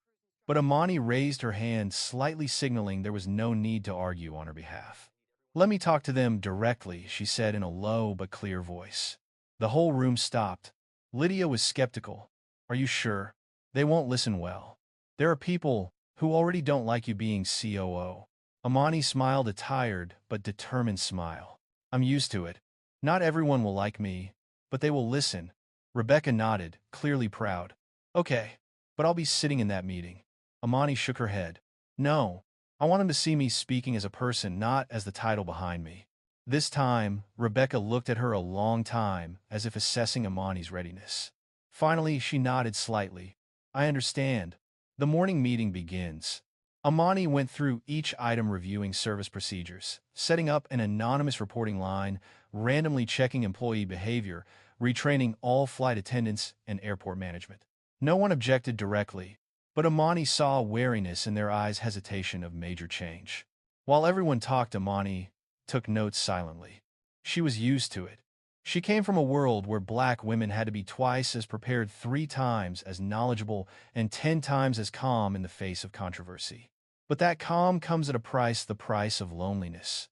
But Amani raised her hand, slightly signaling there was no need to argue on her behalf. Let me talk to them directly, she said in a low but clear voice. The whole room stopped. Lydia was skeptical. Are you sure? They won't listen well. There are people who already don't like you being COO. Amani smiled, a tired but determined smile. I'm used to it. Not everyone will like me, but they will listen. Rebecca nodded, clearly proud. Okay, but I'll be sitting in that meeting. Amani shook her head. No, I want him to see me speaking as a person, not as the title behind me. This time, Rebecca looked at her a long time, as if assessing Amani's readiness. Finally, she nodded slightly. I understand. The morning meeting begins. Amani went through each item, reviewing service procedures, setting up an anonymous reporting line, randomly checking employee behavior, retraining all flight attendants and airport management. No one objected directly, but Amani saw wariness in their eyes, hesitation of major change. While everyone talked, Amani took notes silently. She was used to it. She came from a world where black women had to be twice as prepared, 3 times as knowledgeable, and 10 times as calm in the face of controversy. But that calm comes at a price, the price of loneliness.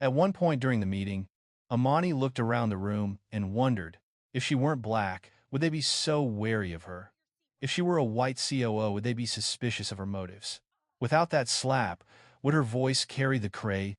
At one point during the meeting, Amani looked around the room and wondered, if she weren't black, would they be so wary of her? If she were a white COO, would they be suspicious of her motives? Without that slap, would her voice carry the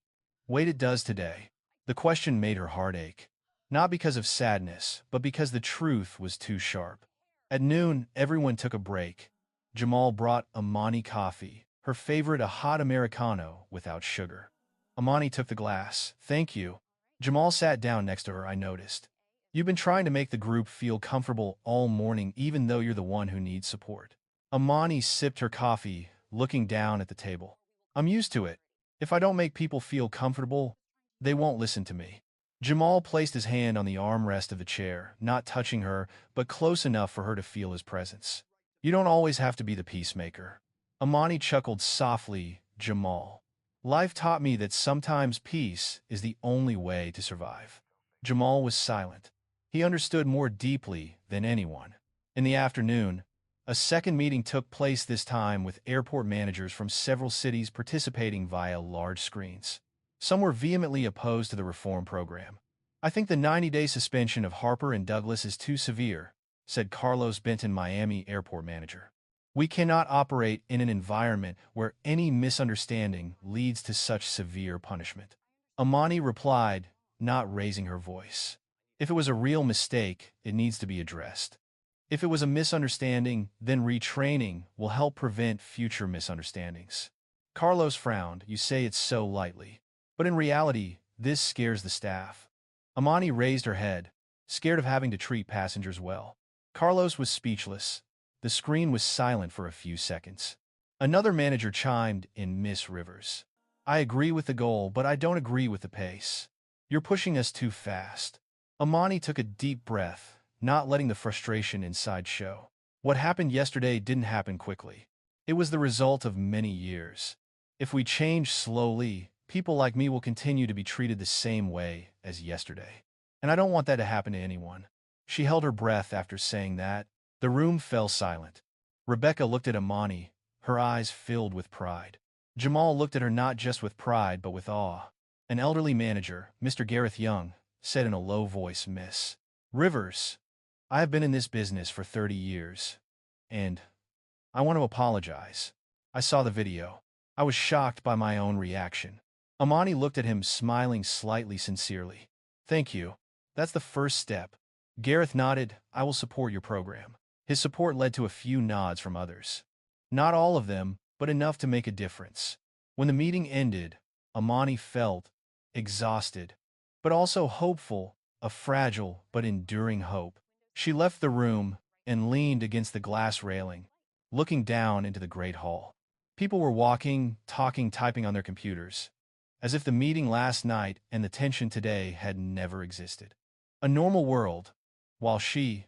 weight it does today? The question made her heart ache. Not because of sadness, but because the truth was too sharp. At noon, everyone took a break. Jamal brought Amani coffee, her favorite, a hot Americano without sugar. Amani took the glass. Thank you. Jamal sat down next to her. I noticed. You've been trying to make the group feel comfortable all morning, even though you're the one who needs support. Amani sipped her coffee, looking down at the table. I'm used to it. If I don't make people feel comfortable, they won't listen to me. Jamal placed his hand on the armrest of the chair, not touching her, but close enough for her to feel his presence. You don't always have to be the peacemaker. Amani chuckled softly. Jamal, life taught me that sometimes peace is the only way to survive. Jamal was silent. He understood more deeply than anyone. In the afternoon, a second meeting took place, this time with airport managers from several cities participating via large screens. Some were vehemently opposed to the reform program. I think the 90-day suspension of Harper and Douglas is too severe, said Carlos Benton, Miami airport manager. We cannot operate in an environment where any misunderstanding leads to such severe punishment. Amani replied, not raising her voice. If it was a real mistake, it needs to be addressed. If it was a misunderstanding, then retraining will help prevent future misunderstandings. Carlos frowned. You say it so lightly. But in reality, this scares the staff. Amani raised her head, scared of having to treat passengers well. Carlos was speechless. The screen was silent for a few seconds. Another manager chimed in, Miss Rivers. I agree with the goal, but I don't agree with the pace. You're pushing us too fast. Amani took a deep breath, not letting the frustration inside show. What happened yesterday didn't happen quickly. It was the result of many years. If we change slowly, people like me will continue to be treated the same way as yesterday. And I don't want that to happen to anyone. She held her breath after saying that. The room fell silent. Rebecca looked at Amani, her eyes filled with pride. Jamal looked at her, not just with pride but with awe. An elderly manager, Mr. Gareth Young, said in a low voice, Miss Rivers, I have been in this business for 30 years, and I want to apologize. I saw the video. I was shocked by my own reaction. Amani looked at him, smiling slightly sincerely. Thank you. That's the first step. Gareth nodded. I will support your program. His support led to a few nods from others. Not all of them, but enough to make a difference. When the meeting ended, Amani felt exhausted, but also hopeful. a fragile but enduring hope. She left the room and leaned against the glass railing, looking down into the great hall. People were walking, talking, typing on their computers, as if the meeting last night and the tension today had never existed. A normal world, while she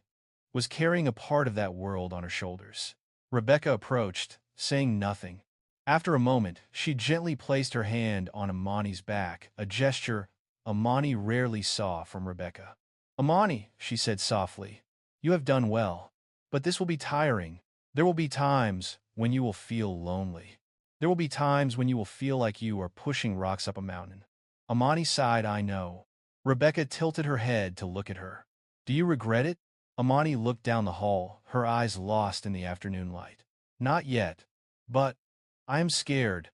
was carrying a part of that world on her shoulders. Rebecca approached, saying nothing. After a moment, she gently placed her hand on Amani's back, a gesture Amani rarely saw from Rebecca. "Amani," she said softly, "you have done well. But this will be tiring. There will be times when you will feel lonely. There will be times when you will feel like you are pushing rocks up a mountain." Amani sighed, "I know." Rebecca tilted her head to look at her. "Do you regret it?" Amani looked down the hall, her eyes lost in the afternoon light. "Not yet. But I am scared."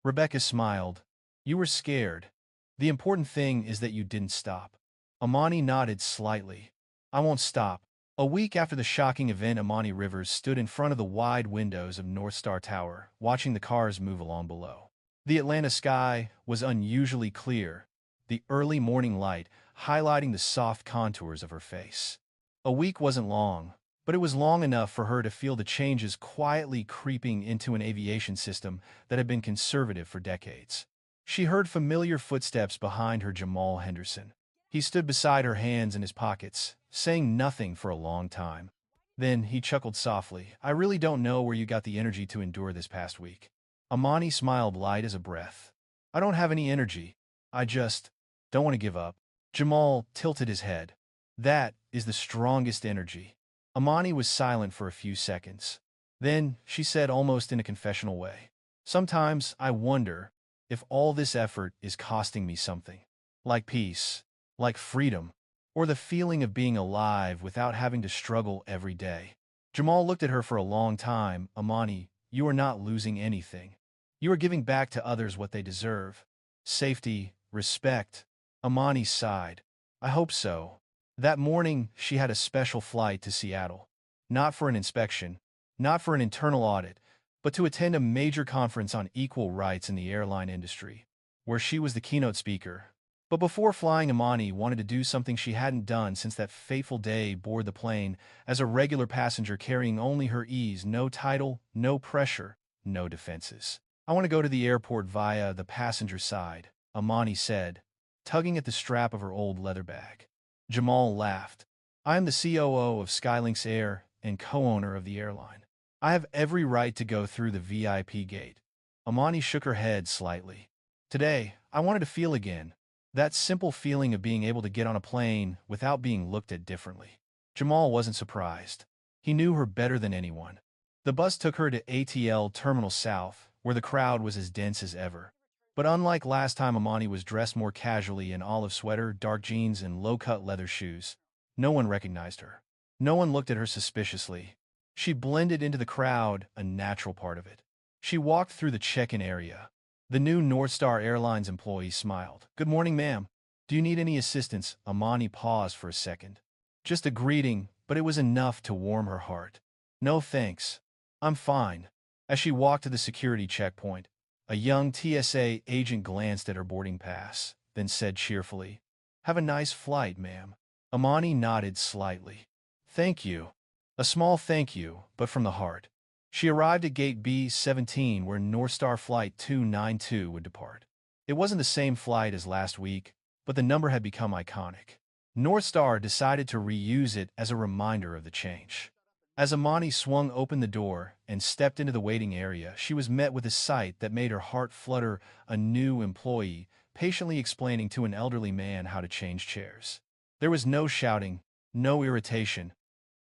Rebecca smiled. "You were scared. The important thing is that you didn't stop." Amani nodded slightly. "I won't stop." A week after the shocking event, Amani Rivers stood in front of the wide windows of North Star Tower, watching the cars move along below. The Atlanta sky was unusually clear, the early morning light highlighting the soft contours of her face. A week wasn't long, but it was long enough for her to feel the changes quietly creeping into an aviation system that had been conservative for decades. She heard familiar footsteps behind her. Jamal Henderson. He stood beside her, hands in his pockets, saying nothing for a long time. Then he chuckled softly. "I really don't know where you got the energy to endure this past week." Amani smiled, light as a breath. "I don't have any energy. I just don't want to give up." Jamal tilted his head. "That is the strongest energy." Amani was silent for a few seconds. Then she said, almost in a confessional way, "Sometimes I wonder if all this effort is costing me something. Like peace, like freedom, or the feeling of being alive without having to struggle every day." Jamal looked at her for a long time. "Amani, you are not losing anything. You are giving back to others what they deserve. Safety, respect." Amani sighed. "I hope so." That morning, she had a special flight to Seattle. Not for an inspection, not for an internal audit, but to attend a major conference on equal rights in the airline industry, where she was the keynote speaker. But before flying, Amani wanted to do something she hadn't done since that fateful day aboard the plane as a regular passenger, carrying only her ease, no title, no pressure, no defenses. "I want to go to the airport via the passenger side," Amani said, tugging at the strap of her old leather bag. Jamal laughed. "I am the COO of SkyLynx Air and co-owner of the airline. I have every right to go through the VIP gate." Amani shook her head slightly. "Today, I wanted to feel again. That simple feeling of being able to get on a plane without being looked at differently." Jamal wasn't surprised. He knew her better than anyone. The bus took her to ATL Terminal South, where the crowd was as dense as ever. But unlike last time, Amani was dressed more casually in olive sweater, dark jeans, and low-cut leather shoes. No one recognized her. No one looked at her suspiciously. She blended into the crowd, a natural part of it. She walked through the check-in area. The new North Star Airlines employee smiled. "Good morning, ma'am. Do you need any assistance?" Amani paused for a second. Just a greeting, but it was enough to warm her heart. "No thanks. I'm fine." As she walked to the security checkpoint, a young TSA agent glanced at her boarding pass, then said cheerfully, "Have a nice flight, ma'am." Amani nodded slightly. "Thank you." A small thank you, but from the heart. She arrived at gate B-17, where North Star Flight 292 would depart. It wasn't the same flight as last week, but the number had become iconic. North Star decided to reuse it as a reminder of the change. As Amani swung open the door and stepped into the waiting area, she was met with a sight that made her heart flutter: a new employee patiently explaining to an elderly man how to change chairs. There was no shouting, no irritation.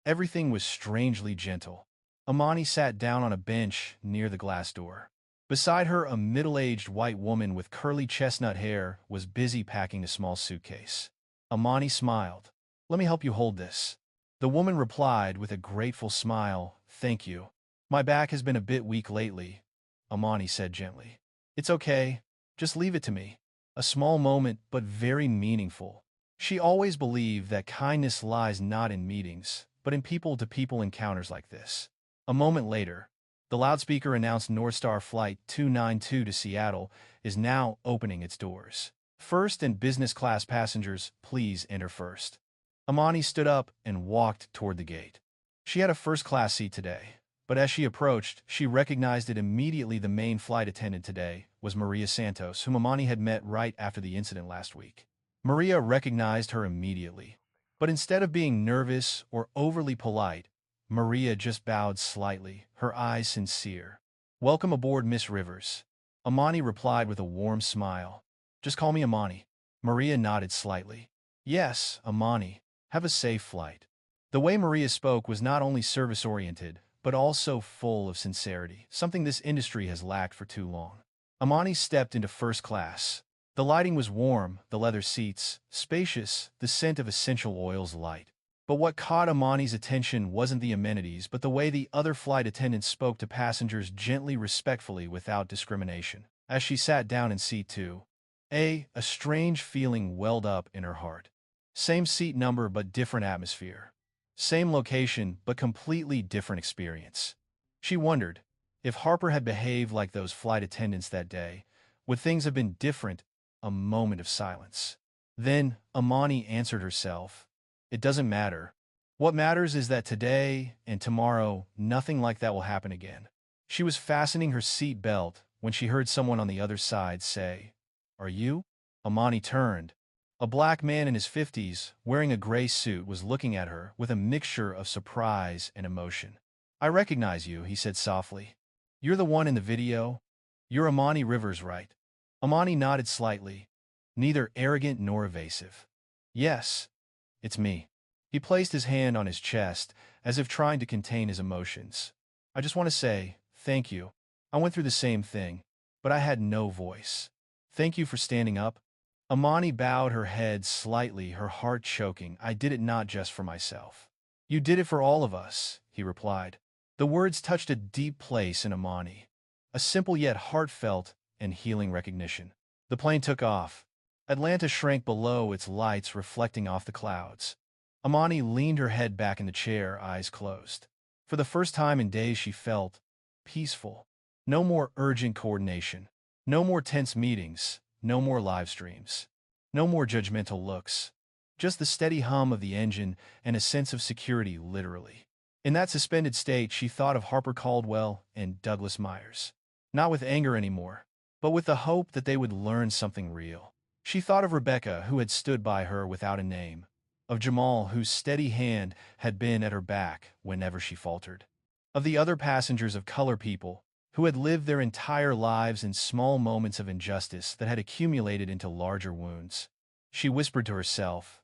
Everything was strangely gentle. Amani sat down on a bench near the glass door. Beside her, a middle-aged white woman with curly chestnut hair was busy packing a small suitcase. Amani smiled. "Let me help you hold this." The woman replied with a grateful smile, "Thank you. My back has been a bit weak lately," Amani said gently. "It's okay. Just leave it to me." A small moment, but very meaningful. She always believed that kindness lies not in meetings, but in people-to-people encounters like this. A moment later, the loudspeaker announced North Star Flight 292 to Seattle is now opening its doors. First and business class passengers, please enter first. Amani stood up and walked toward the gate. She had a first-class seat today, but as she approached, she recognized it immediately. The main flight attendant today was Maria Santos, whom Amani had met right after the incident last week. Maria recognized her immediately, but instead of being nervous or overly polite, Maria just bowed slightly, her eyes sincere. "Welcome aboard, Miss Rivers." Amani replied with a warm smile. "Just call me Amani." Maria nodded slightly. "Yes, Amani. Have a safe flight." The way Maria spoke was not only service-oriented, but also full of sincerity, something this industry has lacked for too long. Amani stepped into first class. The lighting was warm, the leather seats, spacious, the scent of essential oils light. But what caught Amani's attention wasn't the amenities, but the way the other flight attendants spoke to passengers gently, respectfully, without discrimination. As she sat down in seat 2A, a strange feeling welled up in her heart. Same seat number but different atmosphere. Same location but completely different experience. She wondered, if Harper had behaved like those flight attendants that day, would things have been different? A moment of silence. Then Amani answered herself, "It doesn't matter. What matters is that today and tomorrow, nothing like that will happen again." She was fastening her seat belt when she heard someone on the other side say, "Are you?" Amani turned. A black man in his 50s, wearing a gray suit, was looking at her with a mixture of surprise and emotion. "I recognize you," he said softly. "You're the one in the video? You're Amani Rivers, right?" Amani nodded slightly, neither arrogant nor evasive. "Yes, it's me." He placed his hand on his chest, as if trying to contain his emotions. "I just want to say, thank you. I went through the same thing, but I had no voice. Thank you for standing up." Amani bowed her head slightly, her heart choking. "I did it not just for myself. You did it for all of us," he replied. The words touched a deep place in Amani, a simple yet heartfelt and healing recognition. The plane took off. Atlanta shrank below, its lights reflecting off the clouds. Amani leaned her head back in the chair, eyes closed. For the first time in days, she felt peaceful. No more urgent coordination. No more tense meetings. No more live streams. No more judgmental looks. Just the steady hum of the engine and a sense of security, literally. In that suspended state, she thought of Harper Caldwell and Douglas Myers. Not with anger anymore, but with the hope that they would learn something real. She thought of Rebecca, who had stood by her without a name. Of Jamal, whose steady hand had been at her back whenever she faltered. Of the other passengers of color people, who had lived their entire lives in small moments of injustice that had accumulated into larger wounds. She whispered to herself,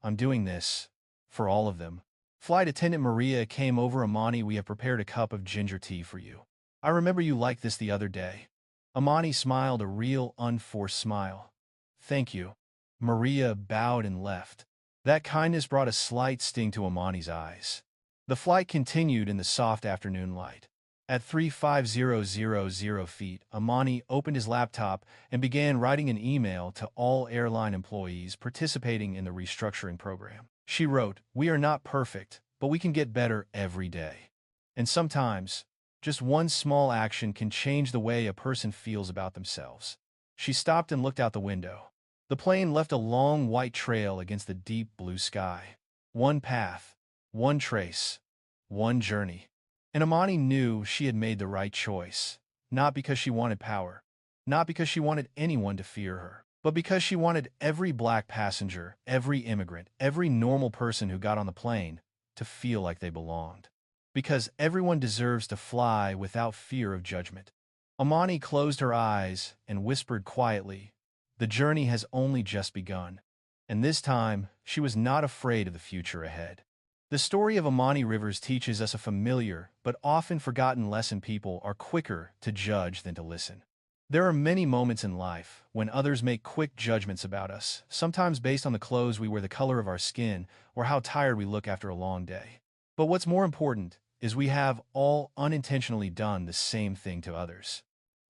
"I'm doing this for all of them." Flight attendant Maria came over. "Amani, we have prepared a cup of ginger tea for you. I remember you liked this the other day." Amani smiled, a real, unforced smile. "Thank you." Maria bowed and left. That kindness brought a slight sting to Amani's eyes. The flight continued in the soft afternoon light. At 35000 feet, Amani opened his laptop and began writing an email to all airline employees participating in the restructuring program. She wrote, "We are not perfect, but we can get better every day. And sometimes, just one small action can change the way a person feels about themselves." She stopped and looked out the window. The plane left a long white trail against the deep blue sky. One path, one trace, one journey. And Amani knew she had made the right choice, not because she wanted power, not because she wanted anyone to fear her, but because she wanted every black passenger, every immigrant, every normal person who got on the plane to feel like they belonged. Because everyone deserves to fly without fear of judgment. Amani closed her eyes and whispered quietly, "The journey has only just begun." And this time, she was not afraid of the future ahead. The story of Amani Rivers teaches us a familiar but often forgotten lesson: people are quicker to judge than to listen. There are many moments in life when others make quick judgments about us, sometimes based on the clothes we wear, the color of our skin, or how tired we look after a long day. But what's more important is we have all unintentionally done the same thing to others.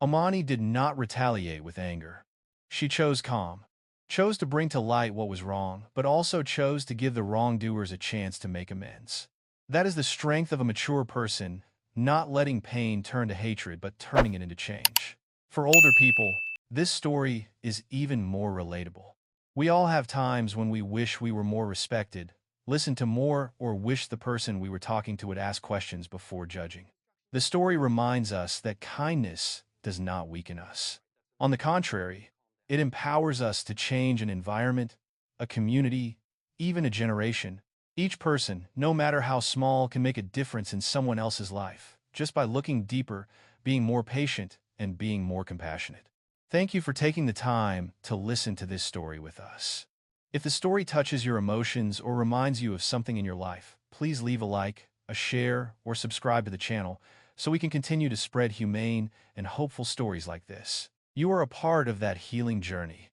Amani did not retaliate with anger. She chose calm. Chose to bring to light what was wrong, but also chose to give the wrongdoers a chance to make amends. That is the strength of a mature person, not letting pain turn to hatred, but turning it into change. For older people, This story is even more relatable. We all have times when we wish we were more respected, listened to more, or wish the person we were talking to would ask questions before judging. The story reminds us that kindness does not weaken us. On the contrary, it empowers us to change an environment, a community, even a generation. Each person, no matter how small, can make a difference in someone else's life, just by looking deeper, being more patient, and being more compassionate. Thank you for taking the time to listen to this story with us. If the story touches your emotions or reminds you of something in your life, please leave a like, a share, or subscribe to the channel so we can continue to spread humane and hopeful stories like this. You are a part of that healing journey.